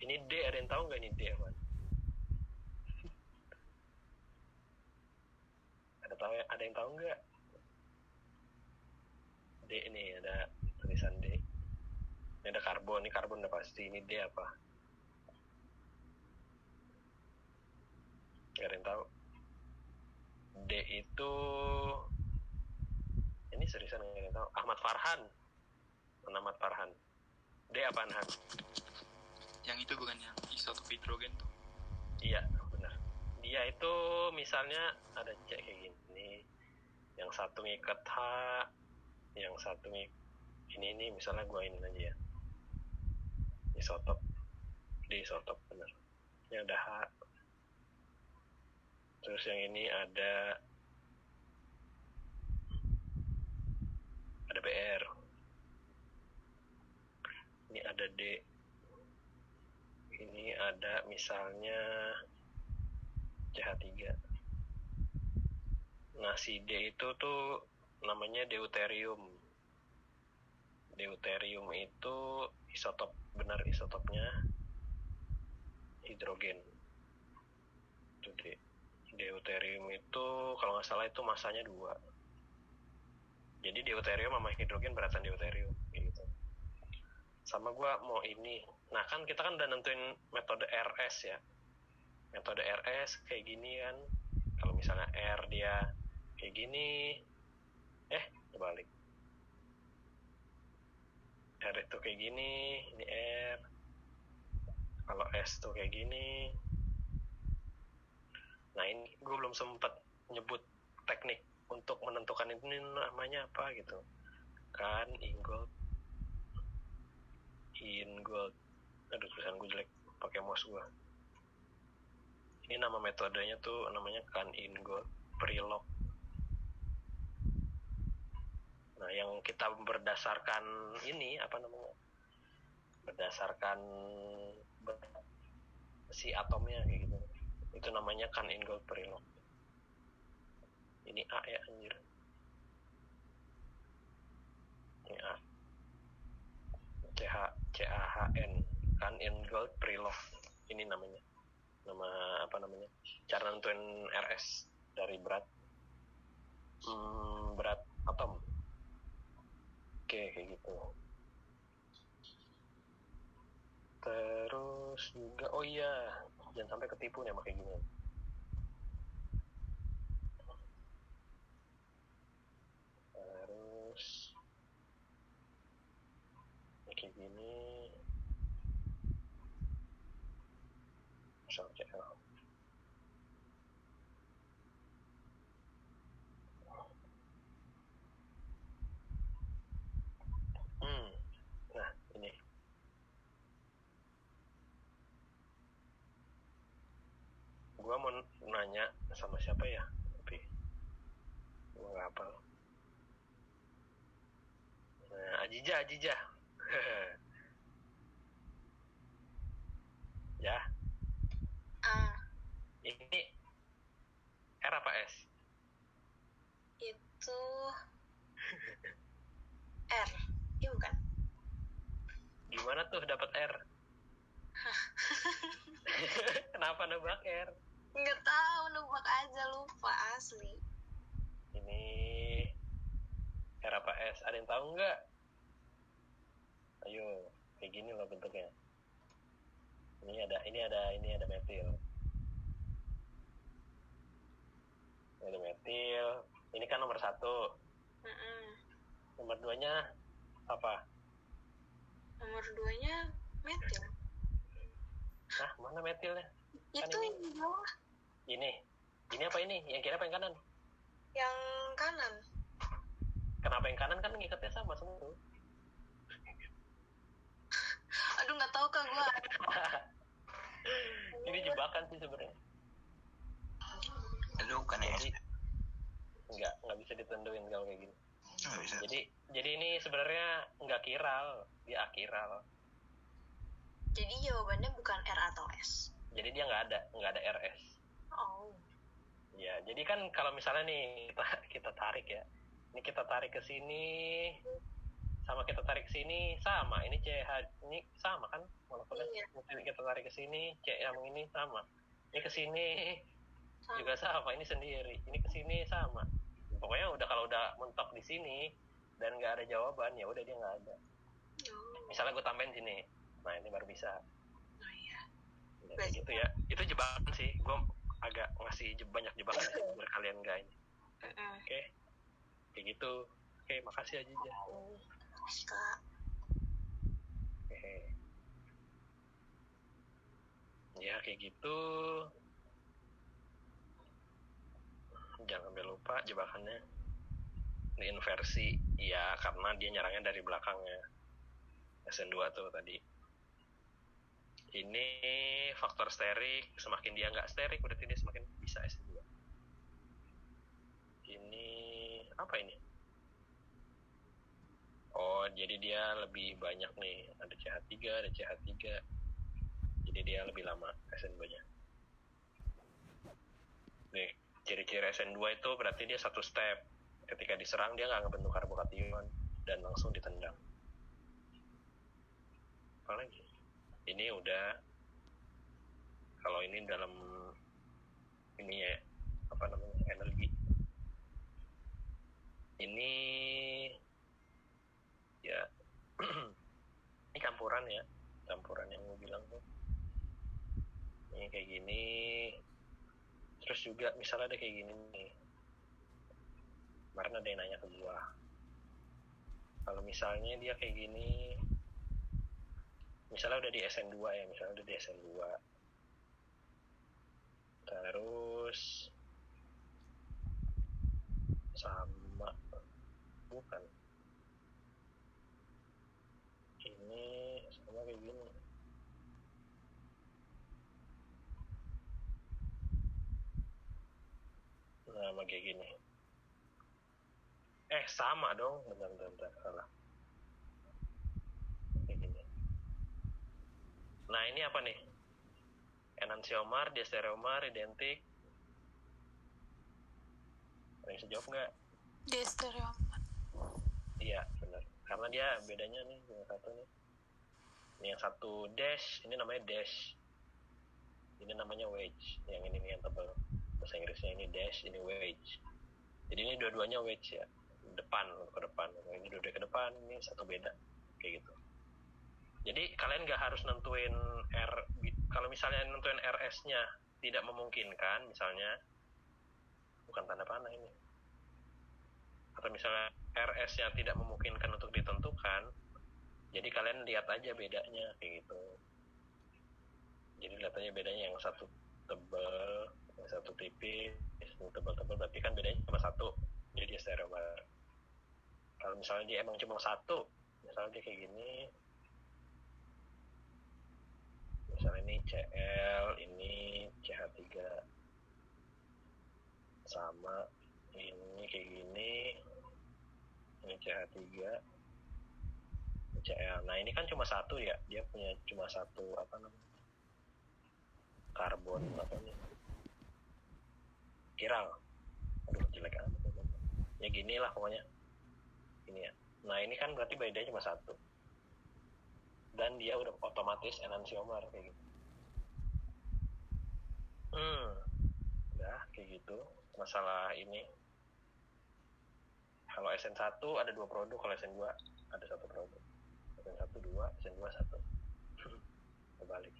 Ini D, ada yang tahu nggak ini D apa? Ada yang tahu nggak? D ini ada tulisan D. Ini ada karbon, ini karbon udah pasti. Ini D apa? Gak ada yang tahu. D itu ini seriusan gak ada yang tahu. Ahmad Farhan. D apaan Han? Yang itu bukan yang isotop hidrogen tuh? Iya benar. Dia itu misalnya ada C kayak gini. Yang satu ngikat H, yang satu ini misalnya gue ini aja ya. Isotop. D isotop benar. Ini ada H. Terus yang ini ada BR. Ini ada D. Ini ada misalnya CH3. Nah, si D itu tuh namanya deuterium. Deuterium itu isotop, benar isotopnya hidrogen. Itu D. Deuterium itu kalau nggak salah itu masanya 2. Jadi deuterium sama hidrogen beratan deuterium gitu. Sama gua mau ini. Nah, kan kita kan udah nentuin metode RS ya. Metode RS kayak gini kan. Kalau misalnya R dia kayak gini, kebalik. R itu kayak gini, ini R. Kalau S tuh kayak gini. Nah, ini gue belum sempat nyebut teknik untuk menentukan ini namanya apa gitu. Kan ingot. Aduh, tulisan gue jelek pakai mouse gue. Ini nama metodenya tuh namanya Kan-Ingold Prelog. Nah, yang kita berdasarkan ini apa namanya? Berdasarkan si atomnya kayak gitu. Itu namanya Kan-Ingold Prelog. Ini A ya anjir. Ini A. CaHN Kan-Ingold Prelog. Ini namanya. Nama apa namanya? Cara nentuin RS dari berat atom. Oke, kayak gitu. Terus juga, oh iya, jangan sampai ketipu nih sama kayak gini. Terus kayak gini. Misal CL. Nah, ini. Gua mau nanya sama siapa ya? Tapi gua nggak hafal. Nah, Ajija. Ya. Ini R apa S? Itu R. Iya bukan? Gimana tuh dapat R? Kenapa nebak R? Nggak tahu, nebak aja, lupa asli. Ini R apa S? Ada yang tahu nggak? Ayo, kayak gini loh bentuknya. Ini ada metil. Ini ada metil. Ini kan nomor 1. Nomor 2-nya apa? Nomor 2-nya metil. Nah, mana metilnya? Kan Itu yang di bawah. Ini apa ini? Yang kiri apa yang kanan? Yang kanan. Kenapa yang kanan kan ngikatnya sama semua tuh? Aduh, nggak tahu Kak gua. Ini jebakan sih sebenarnya. Lu kan ya? Jadi nggak bisa ditentuin kalau kayak gini. Nggak bisa. Jadi ini sebenarnya nggak kiral, dia akiral. Jadi jawabannya bukan R atau S. Jadi dia nggak ada RS. Oh. Ya, jadi kan kalau misalnya nih kita tarik ya, ini kita tarik ke sini, sama kita tarik ke sini sama. Ini CH ini sama kan molekulnya. Iya. Kita tarik ke sini, C yang ini sama. Ini ke sini juga sama. Ini sendiri. Ini ke sini sama. Pokoknya kalau udah mentok di sini dan nggak ada jawaban, ya udah dia nggak ada. Misalnya gue tambahin sini, nah ini baru bisa. Oh iya. Ya, kayak gitu ya. Itu jebakan sih. Gue agak ngasih banyak jebakan biar kalian nggak ini. Oke. Kayak gitu. Oke, makasih aja. Makasih Kak. Oke. Ya kayak gitu. Jangan sampai lupa jebakannya. Ini inversi, ya karena dia nyerangnya dari belakangnya. SN2 tuh tadi. Ini faktor sterik, semakin dia nggak sterik berarti dia semakin bisa SN2. Ini apa ini? Oh, jadi dia lebih banyak nih. Ada CH3, ada CH3. Jadi dia lebih lebih lama SN2-nya. Nih, ciri-ciri SN2 itu berarti dia satu step. Ketika diserang dia nggak ngebentuk karbokation dan langsung ditendang. Apalagi? Ini udah, kalau ini dalam ini ya, apa namanya, energi. Ini ya ini campuran ya, campuran yang gue bilang tuh. Ini kayak gini. Terus juga misalnya ada kayak gini nih. Kemarin ada yang nanya ke gua. Kalau misalnya dia kayak gini, misalnya udah di SN2 ya, misalnya udah di SN2. Terus sama, bukan. Ini sama kayak gini. Nah, sama kayak gini. Sama dong, bentar, salah. Kayak gini. Nah, ini apa nih? Enantiomar, diastereomar, identik. Ada yang bisa jawab nggak? Diastereomar. Iya, benar. Karena dia bedanya nih, yang satu nih. Ini yang satu dash, ini namanya dash. Ini namanya wedge. Yang ini nih yang tebal. Bahasa Inggrisnya ini dash, ini wedge. Jadi ini dua-duanya wedge ya. Depan, ke depan. Ini dua-duanya ke depan, ini satu beda. Kayak gitu. Jadi kalian nggak harus nentuin kalau misalnya nentuin RS-nya tidak memungkinkan, misalnya, bukan tanda panah ini. Atau misalnya RS-nya tidak memungkinkan untuk ditentukan, jadi kalian lihat aja bedanya, kayak gitu. Jadi lihat aja bedanya, yang satu tebal, yang satu tipis, yang tebal-tebal, berarti kan bedanya cuma satu, jadi dia stereomar. Kalau misalnya dia emang cuma satu, misalnya dia kayak gini, misalnya ini Cl, ini CH3, sama ini kayak gini, ini CH3, ini Cl. Nah ini kan cuma satu ya, dia punya cuma satu apa namanya, karbon apa nih, kiral. Aduh jelek amat ya, gini lah pokoknya ini ya. Nah ini kan berarti bedanya cuma satu, dan dia udah otomatis enantiomar kayak gitu. Udah kayak gitu masalah ini. Kalau SN1 ada 2 produk, kalau SN2 ada 1 produk. SN1 2, SN2 1. Kebalik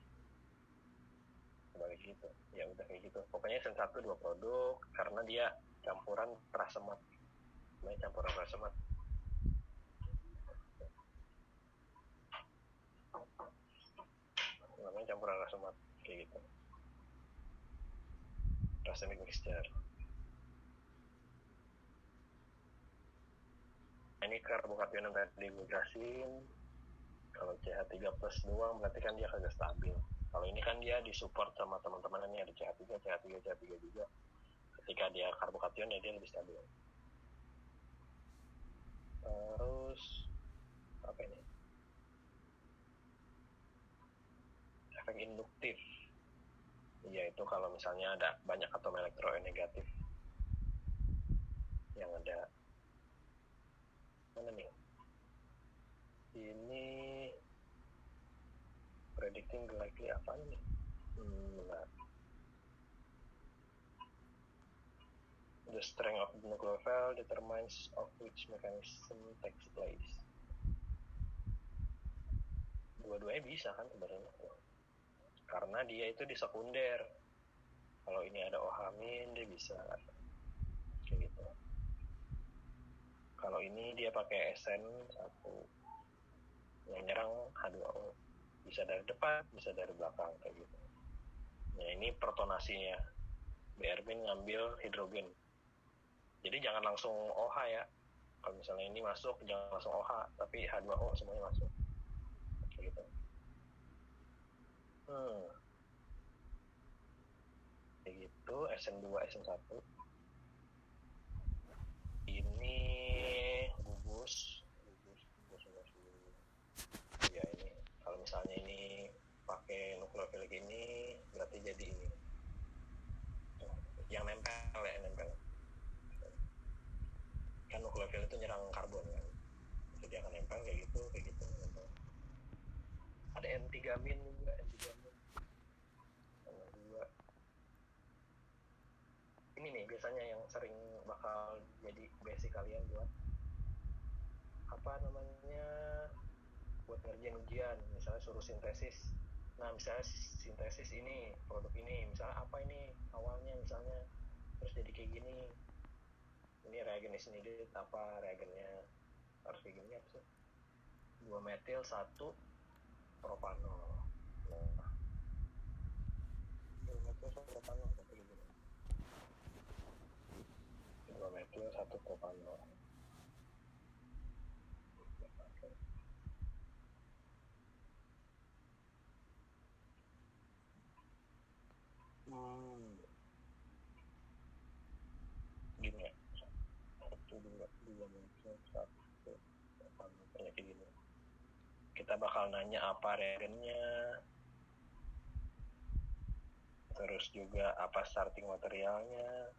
gitu. Ya udah kayak gitu. Pokoknya SN1 2 produk karena dia campuran keras semat. Namanya campuran keras semat. Namanya campuran keras semat kayak gitu. Racemic mixture. Ini karbokation yang tadi gue jelasin. Kalau CH3 plus doang berarti kan dia kagak stabil. Kalau ini kan dia disupport sama teman-teman ini, ada CH3 juga. Ketika dia karbokation ya dia lebih stabil. Terus apa ini? Efek induktif. Yaitu kalau misalnya ada banyak atom elektroen negatif yang ada mana nih? Ini predicting the likely apa nih? Benar. The strength of the nucleophile determines of which mechanism takes place. Dua-duanya bisa kan sebenarnya, karena dia itu di sekunder. Kalau ini ada OH- dia bisa kayak gitu. Kalau ini dia pakai SN1 yang nyerang H2O, bisa dari depan, bisa dari belakang kayak gitu. Nah ini protonasinya, BRB ngambil hidrogen. Jadi jangan langsung OH ya. Kalau misalnya ini masuk, jangan langsung OH, tapi H2O semuanya masuk. Kayak gitu. Kayak gitu, SN2, SN1. Ini gugus. Ya ini, kalau misalnya ini pakai pakai nukleofilik ini berarti jadi ini. Yang nempel. Kan nukleofil itu nyerang karbon kan. Jadi akan nempel kayak gitu. Ada N-tigamin juga, Sama juga. Ini nih biasanya yang sering bakal jadi basic kalian buat buat ngerjain ujian, misalnya suruh sintesis. Nah, misalnya sintesis ini, produk ini, misalnya apa ini awalnya misalnya, terus jadi kayak gini. Ini reagen is needed, apa reagennya harus kayak gini apa sih? 2 metil 1 propanol. Nah, 2 metil 1 propanol kayak gini. 2 metil 1 propanol. Gini ya. 1, 2 metil 1 propanol kayak gini. Kita bakal nanya apa reagennya, terus juga apa starting materialnya,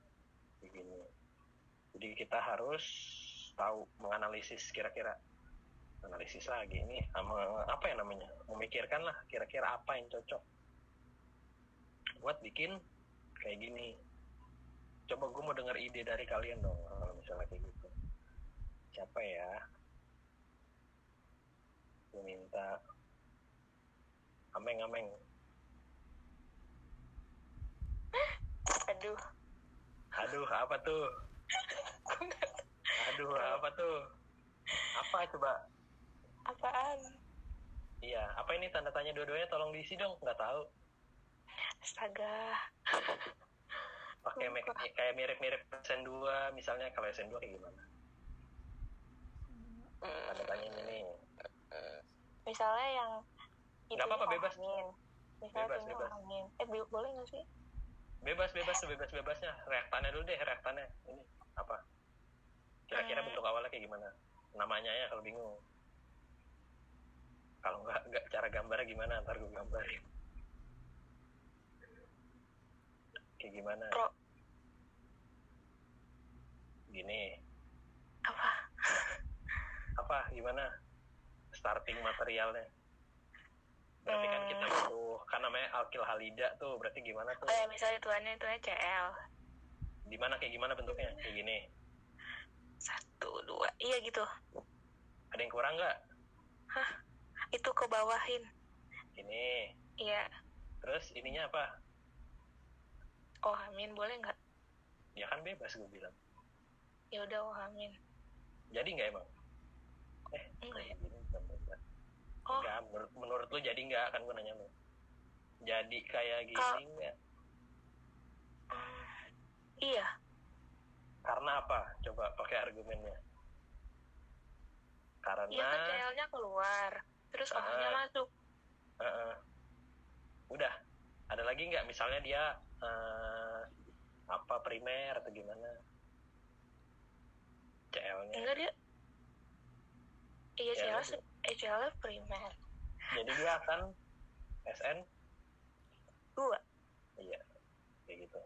begini. Jadi kita harus tahu menganalisis kira-kira, analisis lagi ini apa ya namanya, memikirkan lah kira-kira apa yang cocok buat bikin kayak gini. Coba gue mau dengar ide dari kalian dong kalau misalnya kayak gitu. Siapa ya? Gue minta Ameng. Aduh, apa tuh? Apa coba? Apaan? Iya, apa ini tanda tanya dua-duanya, tolong diisi dong, nggak tahu. Astaga. Pakai kayak mirip-mirip SN2, misalnya kalau SN2 kayak gimana? Tanda tanya ini. Misalnya yang Nggak apa-apa, bebas. Misalnya Bebas. Angin. Boleh nggak sih? Bebas-bebasnya. Reaktannya dulu deh, reaktannya. Ini apa? Kira-kira bentuk awalnya kayak gimana? Namanya ya kalau bingung. Kalau nggak cara gambarnya gimana? Ntar gue gambarin. Kayak gimana? Gini. Apa? Gimana? Starting materialnya. Berarti kan kita butuh, kan namanya alkil halida tuh, berarti gimana tuh? Oh ya, misalnya tuannya Cl. Di mana kayak gimana bentuknya? Kayak gini. 1, 2, iya gitu. Ada yang kurang nggak? Hah? Itu ke bawahin. Ini. Iya. Terus ininya apa? Oh, amin, boleh nggak? Ya kan bebas gue bilang. Ya udah, oh, amin. Jadi nggak emang? Enggak ya? Gini, bukan bebas. Oh. Enggak, menurut lu jadi nggak? Kan gue nanya lu. Jadi kayak gini nggak? Iya. Karena apa? Coba pakai argumennya. Karena Iya kan CL-nya keluar, terus OH-nya masuk. Udah. Ada lagi nggak? Misalnya dia apa primer atau gimana? CL-nya. Enggak dia. Iya Ya, CL-nya primer. Jadi dia akan SN 2. Iya, kayak gitu.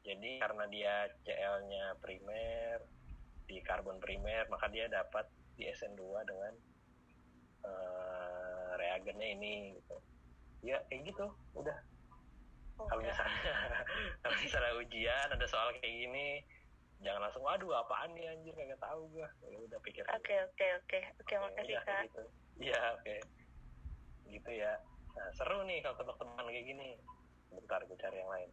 Jadi karena dia CL-nya primer, di karbon primer, maka dia dapat di SN2 dengan reagennya ini gitu. Ya kayak gitu, udah. Kalau misalnya ujian ada soal kayak gini, jangan langsung waduh apaan nih anjir kagak tahu gua. Ya udah pikir. Oke, makasih ya, Kak. Gitu. Iya, oke. Gitu ya. Nah, seru nih kalau tebak-tebakan kayak gini. Bentar gue cari yang lain.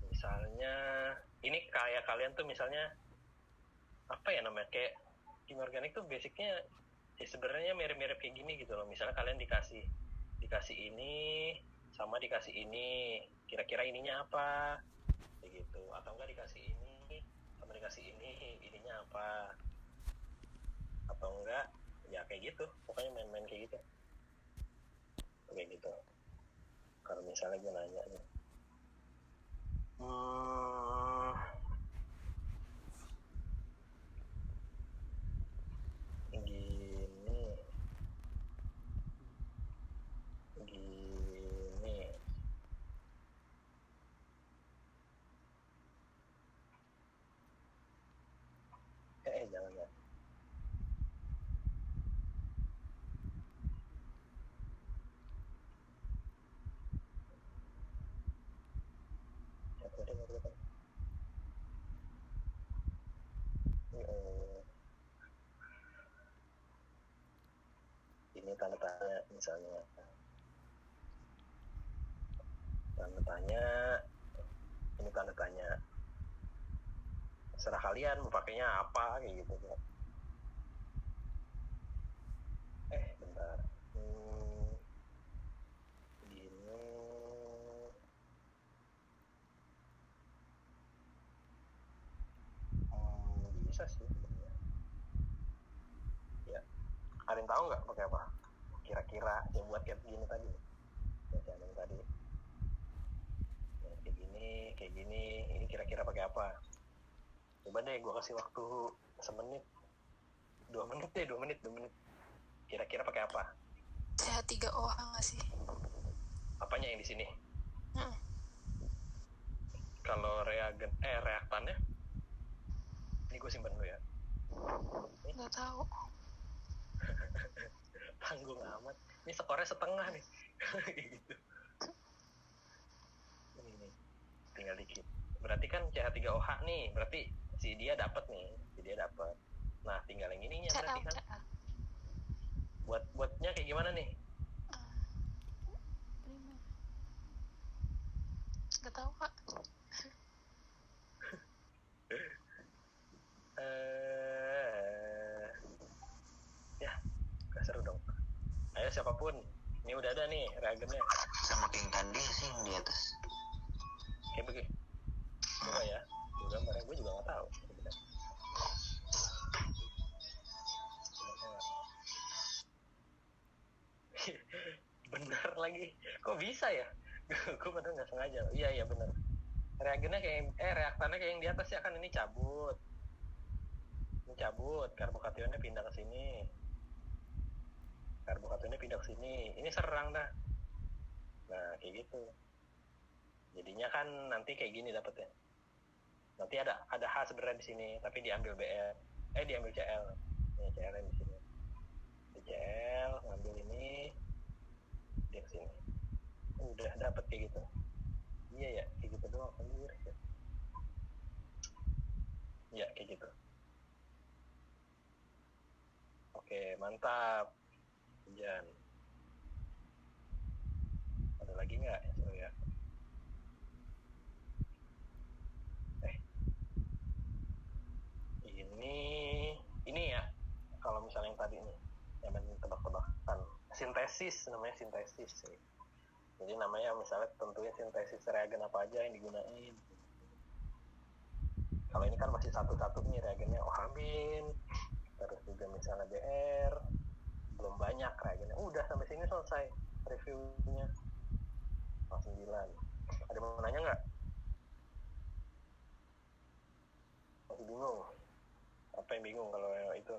Misalnya ini kayak kalian tuh misalnya apa ya namanya, kayak kimia organik tuh basicnya ya sebenarnya mirip-mirip kayak gini gitu loh. Misalnya kalian dikasih ini sama dikasih ini, kira-kira ininya apa kayak gitu, atau enggak dikasih ini sama dikasih ininya apa, atau enggak ya kayak gitu, pokoknya main-main kayak gitu. Kalau misalnya gue nanya nih, Ini tanda tanya misalnya. Tanda tanya. Ini tanda tanya. Serah kalian mau pakainya apa kayak gitu. Bentar. Gini. Bisa sih. Ya. Ada yang tahu nggak pakai apa? Kira-kira yang buat kayak gini tadi. Yang tadi. Kayak gini. Ini kira-kira pakai apa? Coba deh, gue kasih waktu semenit. 2 menit deh, 2 menit. Kira-kira pakai apa? CH3OH nggak sih? Apanya yang di sini? Hmm. Kalau reaktannya? Ini gue simpan dulu ya. Nggak tahu. Tanggung amat. Ini skornya setengah nih. Gitu. Ini tinggal dikit. Berarti kan CH3OH nih. Berarti si dia dapat nih. Nah, tinggal yang ininya berarti kan. Buatnya kayak gimana nih? Nggak tahu, Kak. Ya, gak seru dong. Ayo siapapun. Ini udah ada nih reagennya. Sama kayak yang tadi sih yang di atas. Kayak begini. Coba ya. Gambarnya gue juga gak tahu. Benar lagi. Kok bisa ya? Gue padahal nggak sengaja. Iya benar. Reagennya kayak reaktannya kayak yang di atas ya kan, ini cabut. Karbokationnya pindah ke sini. Ini serang dah. Nah, kayak gitu. Jadinya kan nanti kayak gini dapetnya. Nanti ada H sebenarnya di sini, tapi diambil BR. Diambil CL. Ini CL yang di sini. Di CL ngambil ini di sini. Udah dapet kayak gitu. Iya ya, kayak gitu doang anjir. Ya, kayak gitu. Oke, mantap. Jan. Ada lagi nggak? Seru ya. Ini ya. Kalau misalnya yang tadi nih, yang tebak-tebakan. Namanya sintesis. Jadi namanya misalnya tentunya sintesis reagen apa aja yang digunain. Kalau ini kan masih satu-satu nih reagennya OH-, terus juga misalnya BR, belum banyak reagennya. Udah sampai sini selesai reviewnya. 9. Ada yang mau nanya nggak? Masih bingung? Apa yang bingung kalau itu?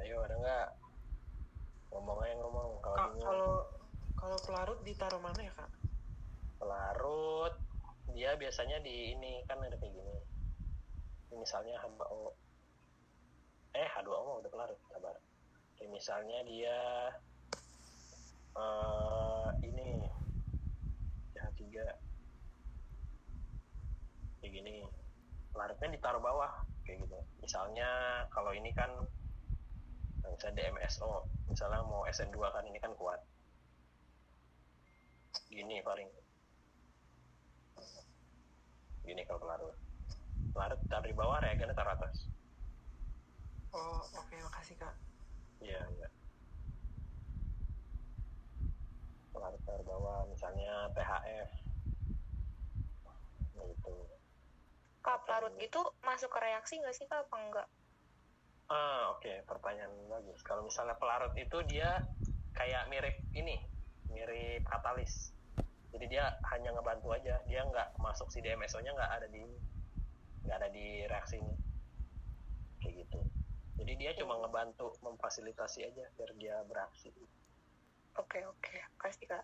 Ayo, ada nggak? Ngomong kalau Kak, bingung. kalau pelarut ditaruh mana ya, Kak? Pelarut dia biasanya di ini kan ada kayak gini. Misalnya H2O. H2O udah pelarut, sabar. Kayak misalnya dia ini CH3 kayak gini. Pelarutnya ditaruh bawah kayak gitu. Misalnya kalau ini kan misalnya DMSO, misalnya mau SN2 kan, ini kan kuat. Gini paling. Gini kalau pelarut. Pelarut taruh di bawah, reagennya taruh atas. Oh, oke, makasih, Kak. Iya. Pelarut taruh bawah, misalnya THF. Gitu. Kak, pelarut gitu masuk ke reaksi nggak sih, Kak, apa enggak? Oke, pertanyaan bagus. Kalau misalnya pelarut itu dia kayak mirip mirip katalis. Jadi dia hanya ngebantu aja, dia nggak masuk, si DMSO-nya nggak ada di reaksi ini. Kayak gitu. Jadi dia cuma ngebantu, memfasilitasi aja biar dia beraksi. Oke, kasih, Kak.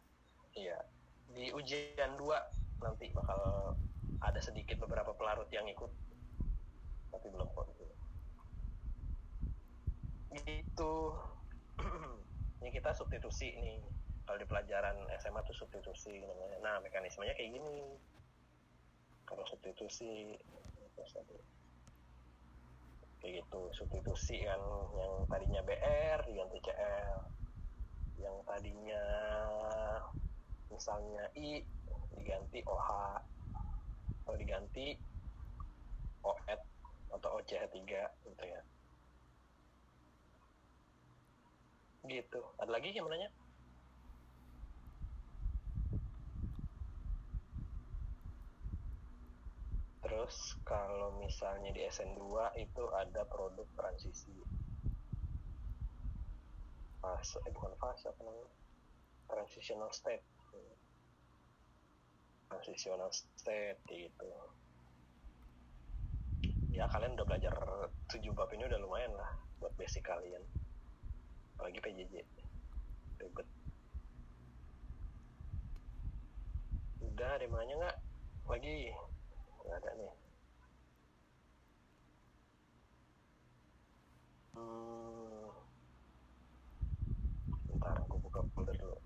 Iya. Di ujian 2 nanti bakal ada sedikit beberapa pelarut yang ikut. Tapi belum kok gitu. Ini kita substitusi nih. Kalau di pelajaran SMA tuh substitusi namanya. Nah, mekanismenya kayak gini. Kalau substitusi kayak gitu. Substitusi kan, yang tadinya BR diganti CL, yang tadinya misalnya I diganti OH, atau diganti OET atau OCH3 gitu ya. Gitu. Ada lagi yang menanya? Terus kalau misalnya di SN2 itu ada produk transisi. Bukan fase, apa namanya? Transitional state. Transitional state gitu. Ya kalian udah belajar 7 bab ini udah lumayan lah buat basic kalian. Apalagi PJJ. Ribet. Udah, ada yang nanya nggak? Lagi? Nggak ada nih. Bentar, aku buka folder dulu.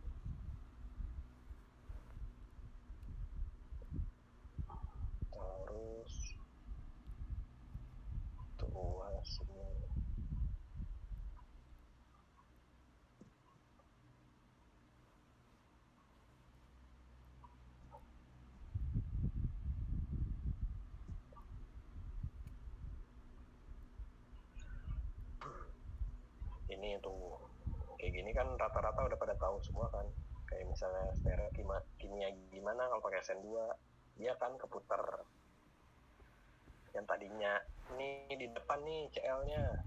Terus tuh semua. Ini tuh kayak gini kan rata-rata udah pada tahu semua kan, kayak misalnya stereo kimia gimana kalau pakai SN2, dia kan keputar yang tadinya ini di depan nih CL-nya,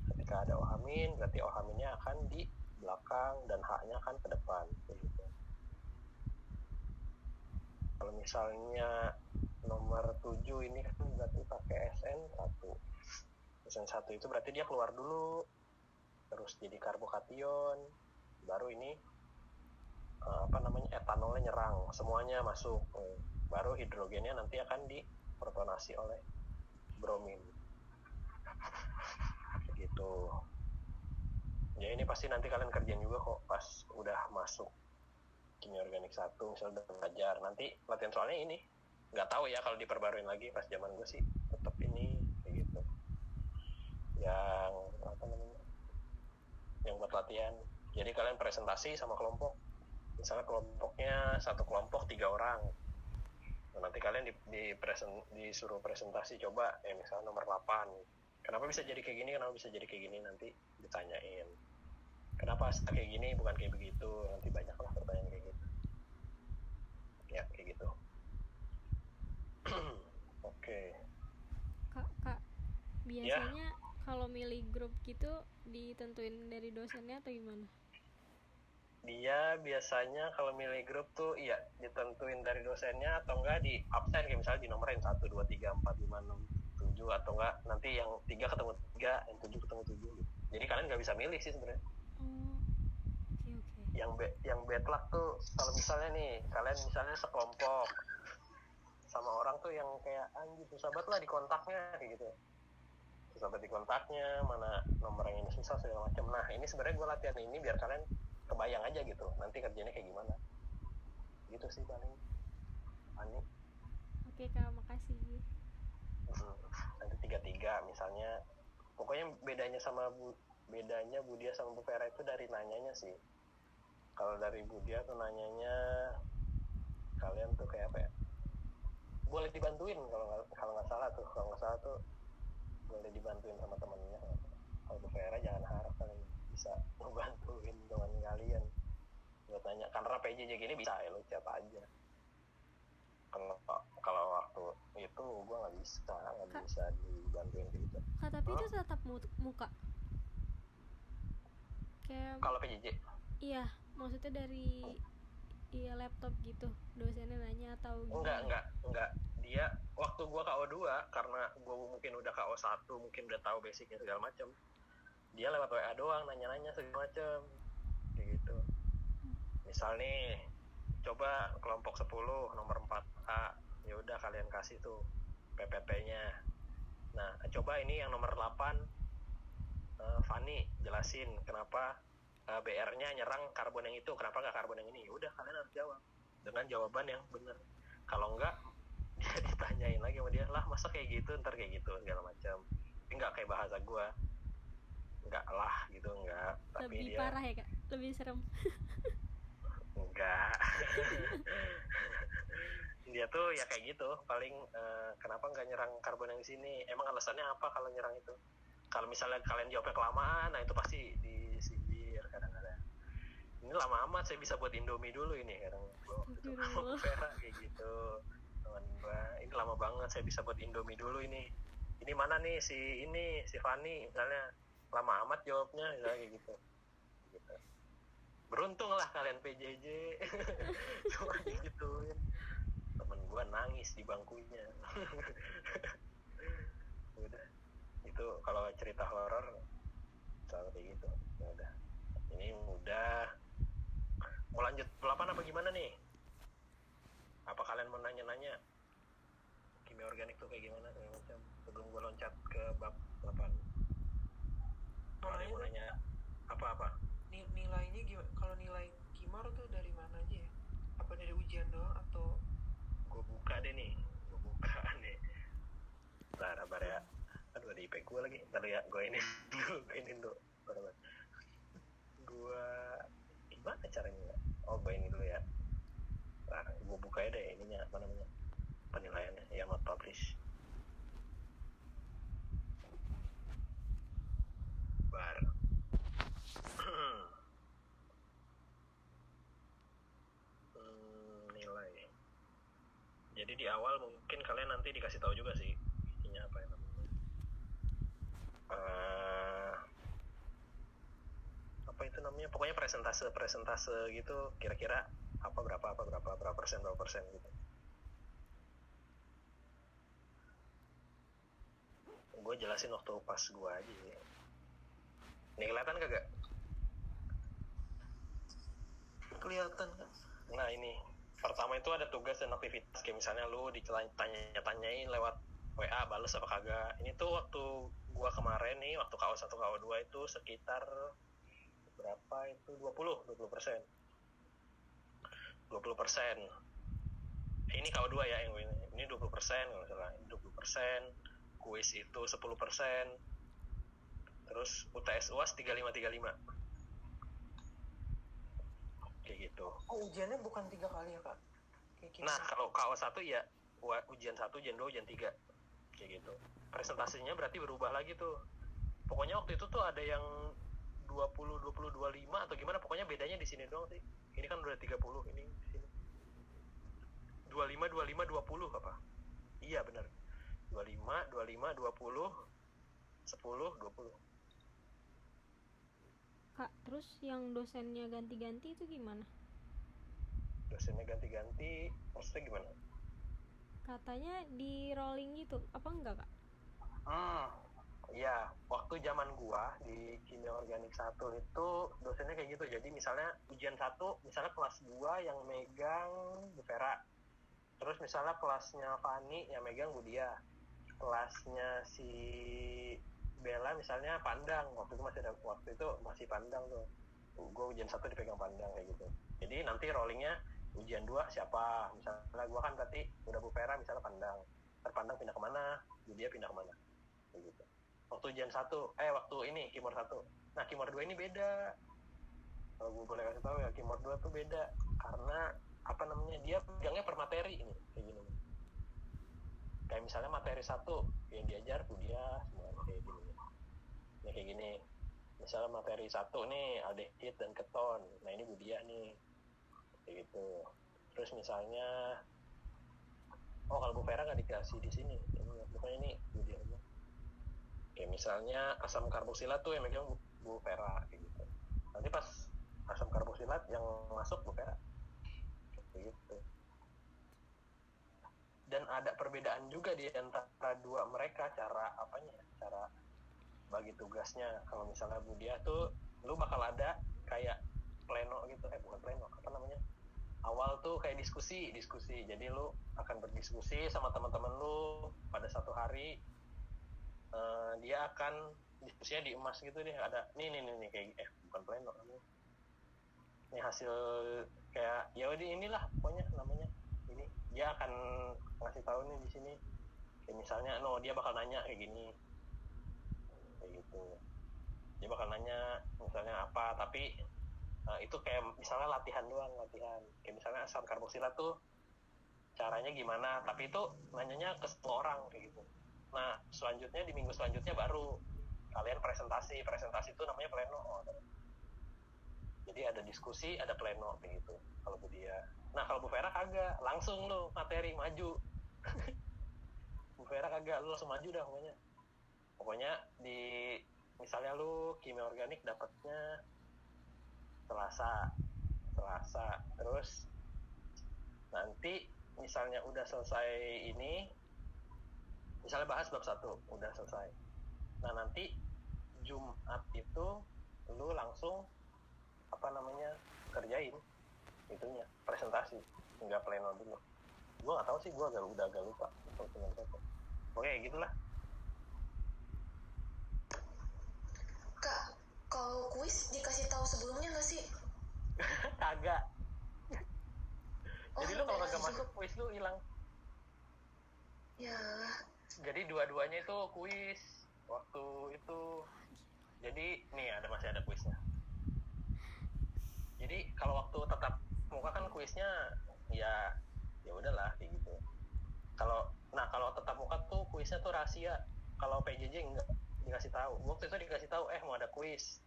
ketika ada OH- berarti OH-nya akan di belakang dan H-nya akan ke depan gitu. Kalau misalnya nomor 7 ini kan berarti pakai SN1. SN1 itu berarti dia keluar dulu, terus jadi karbokation, baru ini etanolnya nyerang, semuanya masuk, baru hidrogennya nanti akan diprotonasi oleh bromin gitu. Ya ini pasti nanti kalian kerjain juga kok pas udah masuk kimia organik 1, misalnya udah belajar, nanti latihan soalnya ini nggak tahu ya kalau diperbaruin lagi. Pas zaman gue sih tetap ini kayak gitu, yang yang buat latihan. Jadi kalian presentasi sama kelompok, misalnya kelompoknya satu kelompok 3 orang, nah, nanti kalian disuruh presentasi, coba misalnya nomor 8, kenapa bisa jadi kayak gini, kenapa bisa jadi kayak gini, nanti ditanyain kenapa kayak gini bukan kayak begitu, nanti banyak lah pertanyaan kayak gitu ya, kayak gitu. Oke. Kak, biasanya kalau milih grup gitu ditentuin dari dosennya atau gimana? Dia biasanya kalau milih grup tuh iya ditentuin dari dosennya, atau enggak di absen, kayak misalnya dinomorin 1, 2, 3, 4, 5, 6, 7, atau enggak nanti yang 3 ketemu 3, yang 7 ketemu 7 gitu. Jadi kalian nggak bisa milih sih sebenarnya. Oke. Yang bad luck tuh kalau misalnya nih kalian misalnya sekelompok sama orang tuh yang kayak anjir susah banget lah di kontaknya kayak gitu, susah banget di kontaknya, mana nomor yang ini susah segala macam. Nah ini sebenarnya gue latihan ini biar kalian kebayang aja gitu nanti kerjanya kayak gimana gitu sih paling. Ani. Oke Kak, makasih. Nanti 3-3 misalnya, pokoknya bedanya Budia sama Bu Vera itu dari nanyanya sih. Kalau dari Budia tuh nanyanya kalian tuh kayak apa ya, boleh dibantuin kalau nggak salah tuh boleh dibantuin sama temennya. Kalau Bu Vera jangan harap kalian bisa ngebantuin teman kalian buat nanya, karena PJJ gini bisa ya lo chat aja. Kalau waktu itu gue nggak bisa dibantuin gitu. Kak, tapi itu tetap muka kayak Kalau PJJ iya, maksudnya dari laptop gitu dosennya nanya atau gimana? Enggak. Dia waktu gua KO2, karena gua mungkin udah KO1, mungkin udah tahu basicnya segala macam, dia lewat WA doang nanya-nanya segala macam kayak gitu. Misal nih coba kelompok 10 nomor 4A, ya udah kalian kasih tuh PPT-nya. Nah coba ini yang nomor 8, Fani jelasin kenapa BR-nya nyerang karbon yang itu, kenapa nggak karbon yang ini. Udah kalian harus jawab dengan jawaban yang benar. Kalau enggak dia ditanyain lagi sama dia, lah masa kayak gitu, ntar kayak gitu segala macam. nggak kayak bahasa gue, nggak lah gitu, nggak. Tapi Lebih dia parah ya kak, lebih serem. enggak. Dia tuh ya kayak gitu, paling kenapa nggak nyerang karbon yang di sini, emang alasannya apa kalau nyerang itu. Kalau misalnya kalian jawabnya kelamaan, nah itu pasti disindir kadang-kadang. Ini lama amat, saya bisa buat Indomie dulu ini kadang. Astagfirullah. Vera kayak gitu, teman gua, ini lama banget saya bisa buat Indomie dulu ini mana nih si Fani misalnya, lama amat jawabnya misalnya kayak gitu. Beruntung lah kalian PJJ. Cuma digituin, temen gua nangis di bangkunya. Udah, itu kalau cerita horor soal kayak gitu. Ya udah, ini udah mau lanjut balapan apa gimana nih? Apa kalian mau nanya-nanya kimia organik tuh kayak gimana segala macam sebelum gue loncat ke bab 8? Kalau ada yang mau nanya apa-apa? Nilainya gimana? Kalau nilai kimar tuh dari mana aja ya? Apa dari ujian doang atau? Gue buka nih. Sabar ya. Aduh, ada IP gue lagi. Ntar ya, gue ini dulu. Gue gimana caranya? Oh, gue ini dulu ya. Nah, gue buka ya deh ininya, apa namanya, penilaiannya yang not publish. Bar. Nilai. Jadi di awal mungkin kalian nanti dikasih tahu juga sih isinya apa ya namanya. Apa itu namanya? Pokoknya presentase gitu, kira-kira berapa persen gitu. Gue jelasin waktu pas gue aja ya. Ini kelihatan kagak? Kelihatan kan? Nah ini, pertama itu ada tugas dan aktivitas, kayak misalnya lu ditanya-tanyain lewat WA, bales apa kagak. Ini tuh waktu gue kemarin nih, waktu KO1 KO2 itu sekitar berapa itu? 20%. Ini KO2 ya yang ini 20%, kalau salah. 20%, kuis itu 10%, terus UTS UAS 35 kayak gitu. Oh, ujiannya bukan 3 kali ya kak? Nah kalau KO1 ya ujian 1, ujian 2, ujian 3 kayak gitu. Presentasinya berarti berubah lagi tuh. Pokoknya waktu itu tuh ada yang 20, 25 atau gimana, pokoknya bedanya di sini doang sih. Ini kan udah 30, ini di sini 25, 20 apa? Iya benar. 25, 20, 10, 20. Kak, terus yang dosennya ganti-ganti itu gimana? Dosennya ganti-ganti, maksudnya gimana? Katanya di rolling gitu, apa enggak kak? Iya, waktu zaman gua di kimia organik 1 itu dosennya kayak gitu. Jadi misalnya ujian 1, misalnya kelas 2 yang megang Bu Vera. Terus misalnya kelasnya Fani yang megang Bu Dia. Kelasnya si Bella misalnya Pandang. Waktu itu masih Pandang tuh. Gua ujian 1 dipegang Pandang kayak gitu. Jadi nanti rollingnya ujian 2 siapa? Misalnya gua kan berarti udah Bu Vera misalnya Pandang. Terpandang pindah kemana? Bu Dia pindah kemana? Kayak gitu. Waktu ujian 1, waktu ini Kimor 1. Nah Kimor 2 ini beda. Kalau gue boleh kasih tahu ya, Kimor 2 tuh beda karena apa namanya, dia pegangnya per materi ini kayak gini. Kayak misalnya materi 1 yang diajar dia semuanya kayak gini. Ini kayak gini. Misalnya materi 1 nih aldehid dan keton. Nah ini Budia nih. Kayak gitu. Terus misalnya kalau Bu Vera nggak dikasih di sini. Pokoknya ini Budia aja. Kayak misalnya asam karboksilat tuh yang megang Bu Vera kayak gitu. Nanti pas asam karboksilat yang masuk Bu Vera kayak gitu. Dan ada perbedaan juga di antara dua mereka cara bagi tugasnya. Kalau misalnya Bu Dia tuh lu bakal ada kayak pleno gitu, bukan pleno, apa namanya, awal tuh kayak diskusi. Jadi lu akan berdiskusi sama teman-teman lu pada satu hari. Dia akan diskusinya di emas gitu deh, ada nih kayak bukan pleno, ini hasil kayak ya udah inilah pokoknya namanya ini. Dia akan ngasih tahu nih di sini kayak misalnya dia bakal nanya kayak gini, kayak gitu. Dia bakal nanya misalnya apa, tapi itu kayak misalnya latihan doang, kayak misalnya asam karboksilat tuh caranya gimana, tapi itu nanyanya ke 10 orang kayak gitu. Nah selanjutnya di minggu selanjutnya baru kalian presentasi itu namanya pleno. Jadi ada diskusi, ada pleno kayak gitu kalau Bu Dia. Nah kalau Bu Vera kagak, langsung lo materi maju. Bu Vera kagak, lu langsung maju dah pokoknya di misalnya lu kimia organik dapatnya Selasa, terus nanti misalnya udah selesai ini, misalnya bahas bab 1 udah selesai, nah nanti Jumat itu lu langsung kerjain itunya, presentasi, nggak pleno dulu. Gue nggak tahu sih, gue udah agak lupa. Oke, gitulah. Kak, kalau kuis dikasih tahu sebelumnya nggak sih? Kagak. Jadi lu kalau beda kagak juga. masuk kuis lu hilang. Ya, Jadi dua-duanya itu kuis waktu itu. Jadi nih masih ada kuisnya. Jadi kalau waktu tetap muka kan kuisnya ya udahlah kayak gitu. Kalau tetap muka tuh kuisnya tuh rahasia. Kalau PJJ enggak dikasih tahu. Waktu itu dikasih tahu mau ada kuis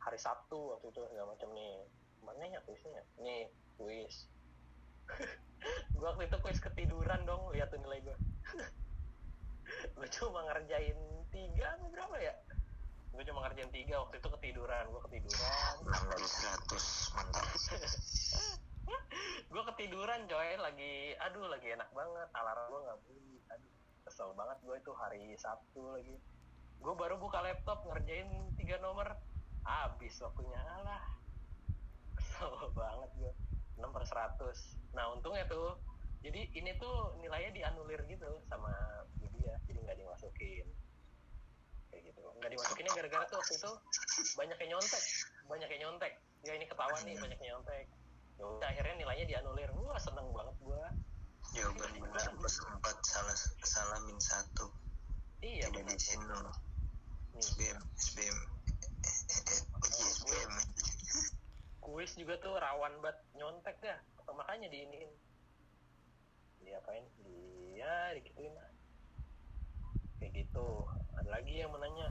hari Sabtu waktu itu segala macam nih. Mana ya kuisnya? Nih kuis. Gua waktu itu kuis ketiduran dong, lihat tuh nilai gua. Gue cuma ngerjain 3 berapa ya? Gue cuma ngerjain 3 waktu itu ketiduran. 6 dari 100, mantap. Gue ketiduran coy, lagi enak banget, alarm gue nggak bunyi, kesel banget gue itu hari Sabtu lagi. Gue baru buka laptop ngerjain 3 nomor, habis waktunya, alah kesel banget gue. 6/100. Nah untungnya tuh, jadi ini tuh nilainya dianulir gitu sama dia, jadi nggak dimasukin kayak gitu. Nggak dimasukinnya gara-gara tuh waktu itu banyak yang nyontek ya, ini ketahuan nih banyak yang nyontek. Ya udah akhirnya nilainya dianulir. Wah seneng banget gua. Jawaban benar plus 4, salah min 1. Iya tidak di sini. SBM kuis juga tuh rawan banget nyontek dah, makanya diiniin, diapain, dikituin lah kayak gitu. Ada lagi yang menanya,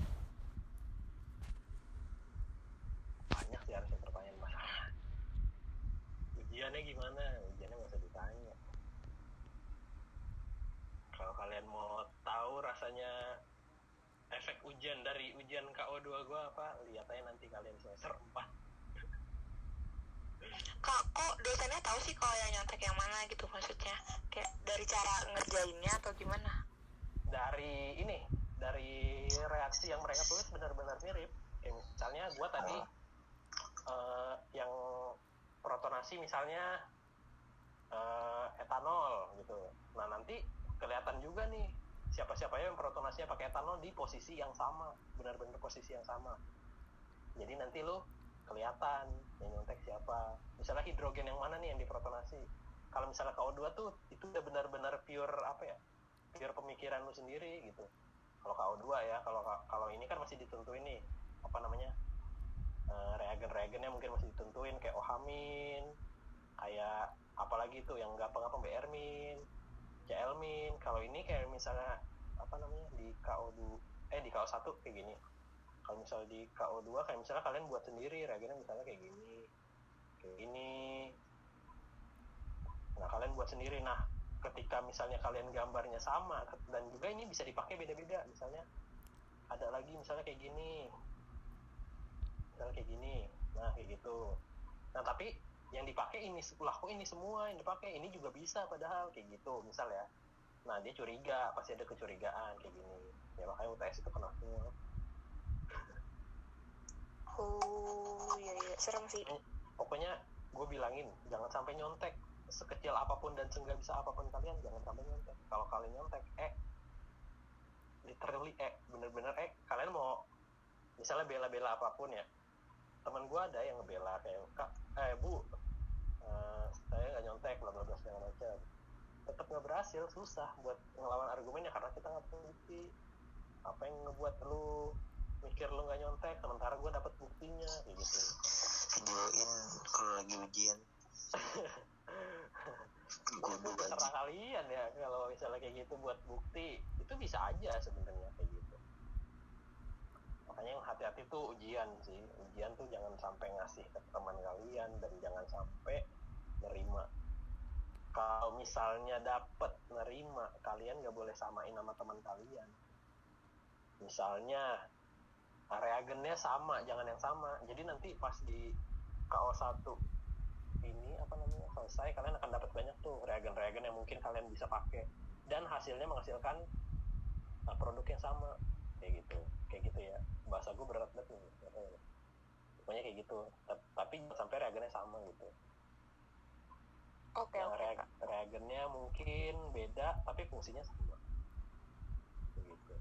banyak sih harusnya pertanyaan masalah ujiannya gimana. Ujiannya nggak usah ditanya. Kalau kalian mau tahu rasanya efek ujian dari ujian KO2 gue apa, lihat aja nanti kalian semester 4. Kak, kok dosennya tahu sih kalau yang nyontek yang mana gitu, maksudnya kayak dari cara ngerjainnya atau gimana? Dari reaksi yang mereka tulis benar-benar mirip. Kayak misalnya gue tadi yang protonasi misalnya etanol gitu. Nah nanti kelihatan juga nih siapa-siapa yang protonasinya pakai etanol di posisi yang sama, benar-benar posisi yang sama. Jadi nanti lo kelihatan yang nyontek siapa. Misalnya hidrogen yang mana nih yang diprotonasi. Kalau misalnya KO2 tuh itu udah benar-benar pure pure pemikiran lu sendiri gitu. Kalau KO2 ya, kalau ini kan masih ditentuin nih reagen-reagennya mungkin masih ditentuin kayak OH-min, kayak apalagi tuh yang gampang-gampang BR-min, CL-min. Kalau ini kayak misalnya di di KO1 kayak gini. Kalau misalnya di KO2 kayak misalnya kalian buat sendiri reagennya misalnya kayak gini. Nah kalian buat sendiri. Nah ketika misalnya kalian gambarnya sama dan juga ini bisa dipakai beda-beda, misalnya ada lagi misalnya kayak gini, nah kayak gitu. Nah tapi yang dipakai ini semua yang dipakai ini juga bisa padahal kayak gitu misal ya. Nah dia curiga, pasti ada kecurigaan kayak gini ya, makanya UTS itu kena semua. Oh iya, serem sih. Pokoknya gue bilangin jangan sampai nyontek, sekecil apapun dan senggak bisa apapun kalian jangan sampai nyontek. Kalau kalian nyontek literally bener-bener kalian mau misalnya bela-bela apapun ya. Temen gue ada yang ngebela kayak bu saya nggak nyontek bla bla bla segala macam, tetap nggak berhasil, susah buat ngelawan argumennya karena kita nggak punya bukti. Apa yang ngebuat lu mikir lu nggak nyontek sementara gue dapet buktinya kayak gitu. Videoin kalau lagi ujian. Itu terserah kalian ya, kalau misalnya kayak gitu buat bukti itu bisa aja sebenarnya kayak gitu. Makanya yang hati-hati tuh ujian sih, ujian tuh jangan sampai ngasih ke teman kalian dan jangan sampai nerima. Kalau misalnya dapet nerima, kalian nggak boleh samain sama teman kalian. Misalnya reagennya sama, jangan yang sama. Jadi nanti pas di KO1 ini apa namanya selesai, kalian akan dapat banyak tuh reagen-reagen yang mungkin kalian bisa pakai dan hasilnya menghasilkan produk yang sama kayak gitu ya. Bahasa gue berat banget nih, pokoknya kayak gitu. Tapi sampai reagennya sama gitu. Oke. Reagennya mungkin beda tapi fungsinya sama gitu.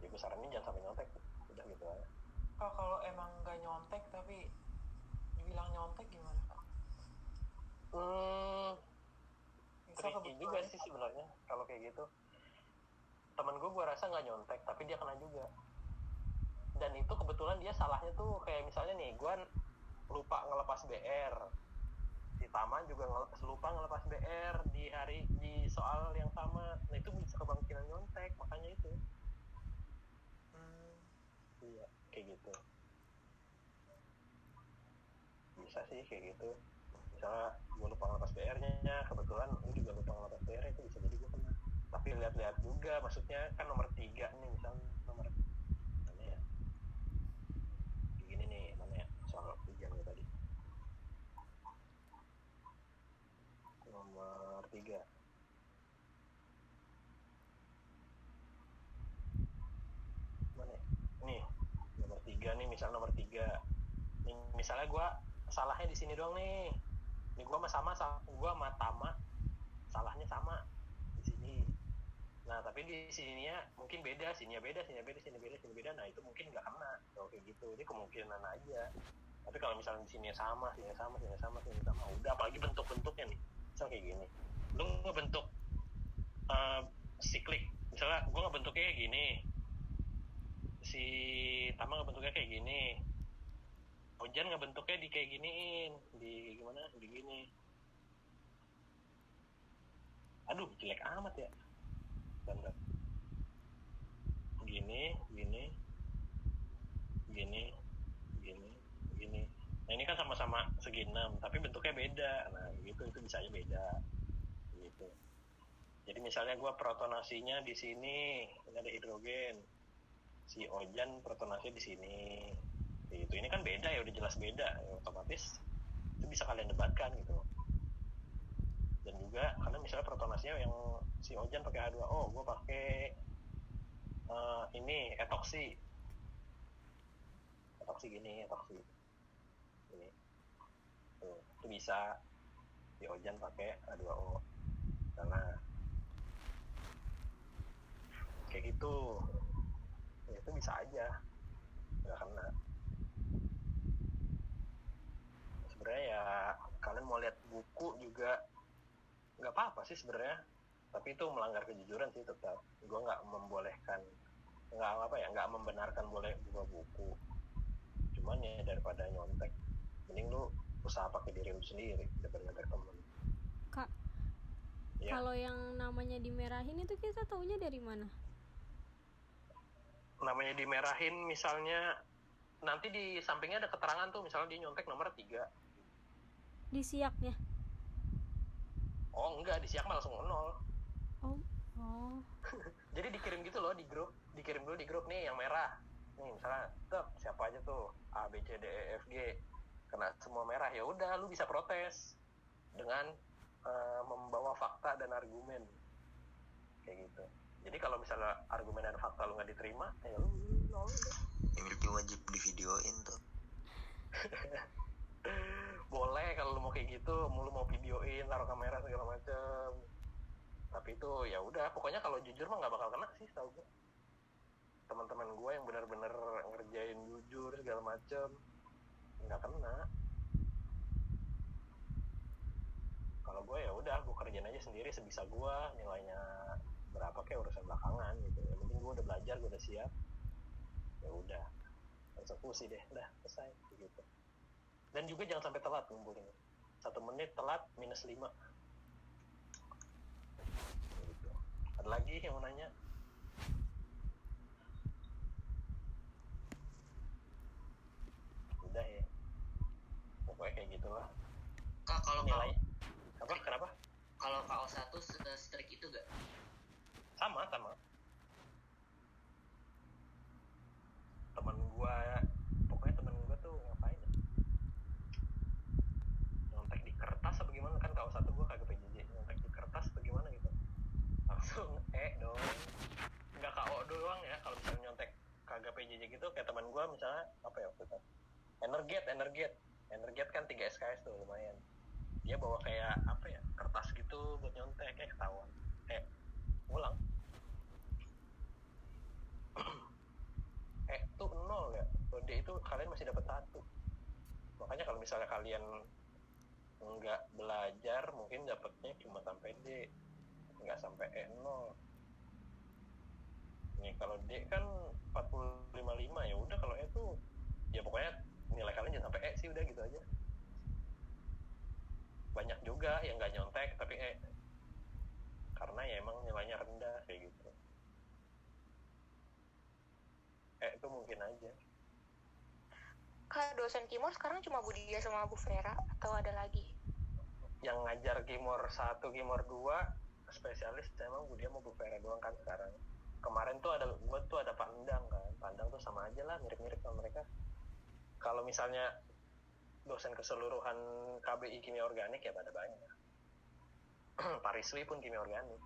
Jadi gue saranin jangan sampai nyontek, udah gitu aja. Kalau emang nggak nyontek tapi dibilang nyontek gimana Kak? Tricky juga sih sebenarnya kalau kayak gitu. Temen gue rasa nggak nyontek tapi dia kena juga, dan itu kebetulan dia salahnya tuh kayak misalnya nih, gue lupa ngelepas BR, si Tama juga lupa ngelepas BR di soal yang sama. Nah itu bisa kemungkinan nyontek, makanya itu iya kayak gitu. Bisa sih kayak gitu. Misalnya gue lupa ngelepas BR-nya, kebetulan lu juga lupa ngelepas BR, itu bisa jadi gue kena. Tapi lihat-lihat juga, maksudnya kan nomor 3 nih, misalnya nomor mana ya, gini nih, mana ya soal ujian gue tadi, nomor 3 mana ya? Nih nomor 3 nih, misalnya nomor 3 nih, misalnya gue salahnya di sini doang nih. Ini gue sama Tama salahnya sama di sini. Nah tapi di sininya mungkin beda, sininya beda. Nah itu mungkin nggak kena kalau kayak gitu. Ini kemungkinan aja. Tapi kalau misalnya di sini sama, udah apalagi bentuk-bentuknya nih. Misal kayak gini, lu ngebentuk siklik. Misalnya gue ngebentuknya kayak gini, si Tama ngebentuknya kayak gini, Ojan ngebentuknya di kayak giniin, di gimana, di gini. Aduh, jelek amat ya. Bentar. Gini. Nah ini kan sama-sama segi 6, tapi bentuknya beda. Nah gitu, itu bisa aja beda. Gitu. Jadi misalnya gue protonasinya di sini, ini ada hidrogen. Si Ojan protonasinya di sini. Gitu. Ini kan beda ya, udah jelas beda, ya, otomatis itu bisa kalian debatkan gitu. Dan juga karena misalnya protonasinya yang si Ojan pakai H2O, gue pakai ini etoksi gini, ini tuh, itu bisa si Ojan pakai H2O karena kayak gitu ya, itu bisa aja nggak kena. Sebenarnya ya kalian mau lihat buku juga nggak apa-apa sih sebenarnya, tapi itu melanggar kejujuran sih tetap. Gue nggak membenarkan boleh buka buku, cuman ya daripada nyontek mending lu usaha pakai diri lu sendiri daripada nyontek temen. Kak, ya. Kalau yang namanya dimerahin itu kita taunya dari mana? Namanya dimerahin misalnya nanti di sampingnya ada keterangan tuh, misalnya dia nyontek nomor 3 di siaknya. Oh enggak, di siak mah langsung 0. Oh. Jadi dikirim gitu loh di grup, dikirim dulu di grup nih yang merah. Nih misalnya, siapa aja tuh A B C D E F G kena semua merah, ya udah lu bisa protes dengan membawa fakta dan argumen kayak gitu. Jadi kalau misalnya argumen dan fakta lu nggak diterima, ya lu yang berarti wajib di videoin tuh. Boleh kalau lu mau kayak gitu, lu mau videoin, taruh kamera segala macem. Tapi itu ya udah, pokoknya kalau jujur mah nggak bakal kena sih, tau gue. Teman-teman gue yang benar-benar ngerjain jujur segala macem nggak kena. Kalau gue ya udah, gue kerjain aja sendiri sebisa gue, nilainya berapa kayak urusan belakangan gitu. Yang penting gue udah belajar, gue udah siap. ya udah eksekusi deh, udah selesai gitu. Dan juga jangan sampai telat ngumpulin. 1 menit telat -5 gitu. Ada lagi yang mau nanya? Udah ya, pokoknya kayak gitulah. Kak, kalau Nilai apa, kenapa? kalau KO1 strict itu gak? Sama teman gua, pokoknya teman gua tuh ngapain ya, nyontek di kertas apa gimana, kan kalau satu gua kagak PJJ, nyontek di kertas apa gimana gitu, langsung dong, nggak KO doang ya. Kalau misalnya nyontek kagak PJJ gitu, kayak teman gua misalnya apa ya waktu itu, Energet kan 3 SKS tuh lumayan, dia bawa kayak apa ya, kertas gitu buat nyontek, kayak ketahuan, ulang tuh 0 ya, D itu kalian masih dapat 1. Makanya kalau misalnya kalian nggak belajar mungkin dapatnya cuma sampai D, nggak sampai 0. Nih kalau D kan 45 ya udah, kalau tuh ya pokoknya nilai kalian jangan sampai sih, udah gitu aja. Banyak juga yang nggak nyontek tapi karena ya emang nilainya rendah kayak gitu. Itu mungkin aja. Kak, dosen Kimor sekarang cuma Budia sama Bu Vera atau ada lagi? Yang ngajar Kimor 1, Kimor 2 spesialis emang Budia mau Bu Vera doang kan sekarang. Kemarin tuh gua tuh ada Pandang kan. Pandang tuh sama aja lah, mirip-mirip sama mereka. Kalau misalnya dosen keseluruhan KBI kimia organik ya pada banyak. Pariswi pun kimia organik.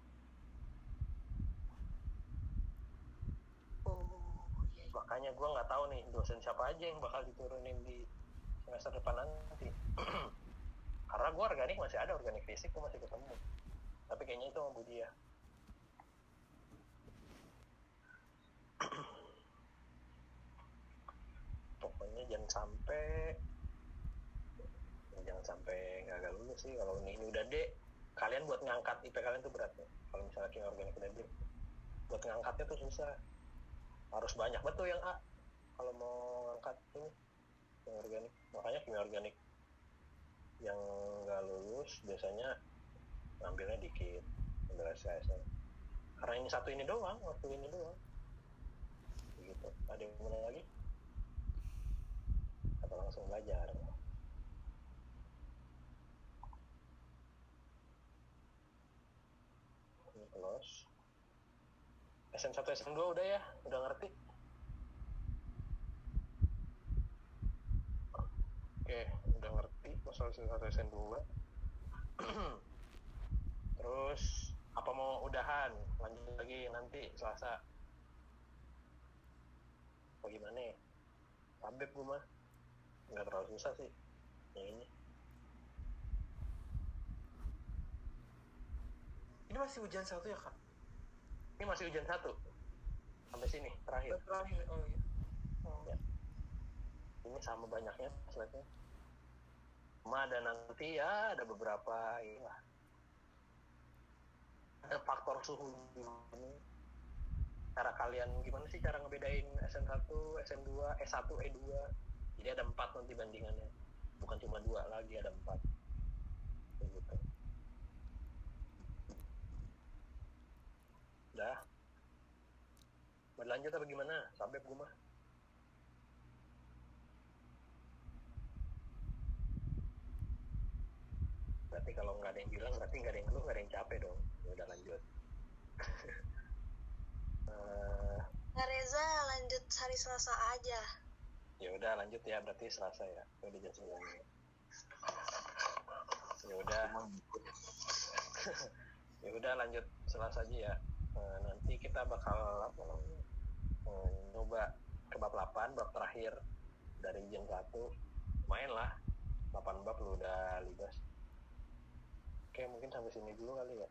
Makanya gue nggak tahu nih dosen siapa aja yang bakal diturunin di semester depan nanti. Karena gue organik masih ada, organik fisik gue masih ketemu. Tapi kayaknya itu sama Budia. Pokoknya jangan sampai gagal lulus sih. Kalau ini udah D, kalian buat ngangkat IP kalian tuh berat ya. Kalau misalnya kimia organik udah D, buat ngangkatnya tuh susah. Harus banyak betul yang A kalau mau ngangkat ini kimia organik. Makanya kimia organik yang nggak lulus biasanya ngambilnya dikit, ambil SKS-nya. Karena ini satu ini doang, waktu ini doang. Begitu. Ada yang mau lagi? Atau langsung belajar? Ini close. SN1, SN2 udah ya? Udah ngerti? Oke, udah ngerti masalah SN1, SN2. Terus, apa mau udahan? Lanjut lagi nanti Selasa. Apa gimana ya? Tabek gue mah. Nggak terlalu susah sih. Yang ini. Ini masih ujian 1 ya, Kak? Ini masih ujian 1 sampai sini terakhir. Oh iya. Ya. Ini sama banyaknya slide-nya. Cuma ada nanti ya, ada beberapa ya. Ada faktor suhu ini. Cara kalian gimana sih cara ngebedain SN1, SN2, S1, E2. Jadi ada 4 nanti bandingannya. Bukan cuma 2 lagi, ada 4. Begitu. Udah. Berlanjut apa gimana? Sampai gue mah. Berarti kalau nggak ada yang bilang, berarti nggak ada yang ngeluh, nggak ada yang capek dong. Ya udah lanjut. Kak Reza lanjut hari Selasa aja. Ya udah lanjut ya, berarti Selasa ya. Udah jam 9. Ya udah. Ya udah lanjut Selasa aja ya. Nanti kita bakal nyoba ke bab 8, bab terakhir dari jam 1. Main lah 8 bab lu udah libas. Oke, mungkin sampai sini dulu kali ya.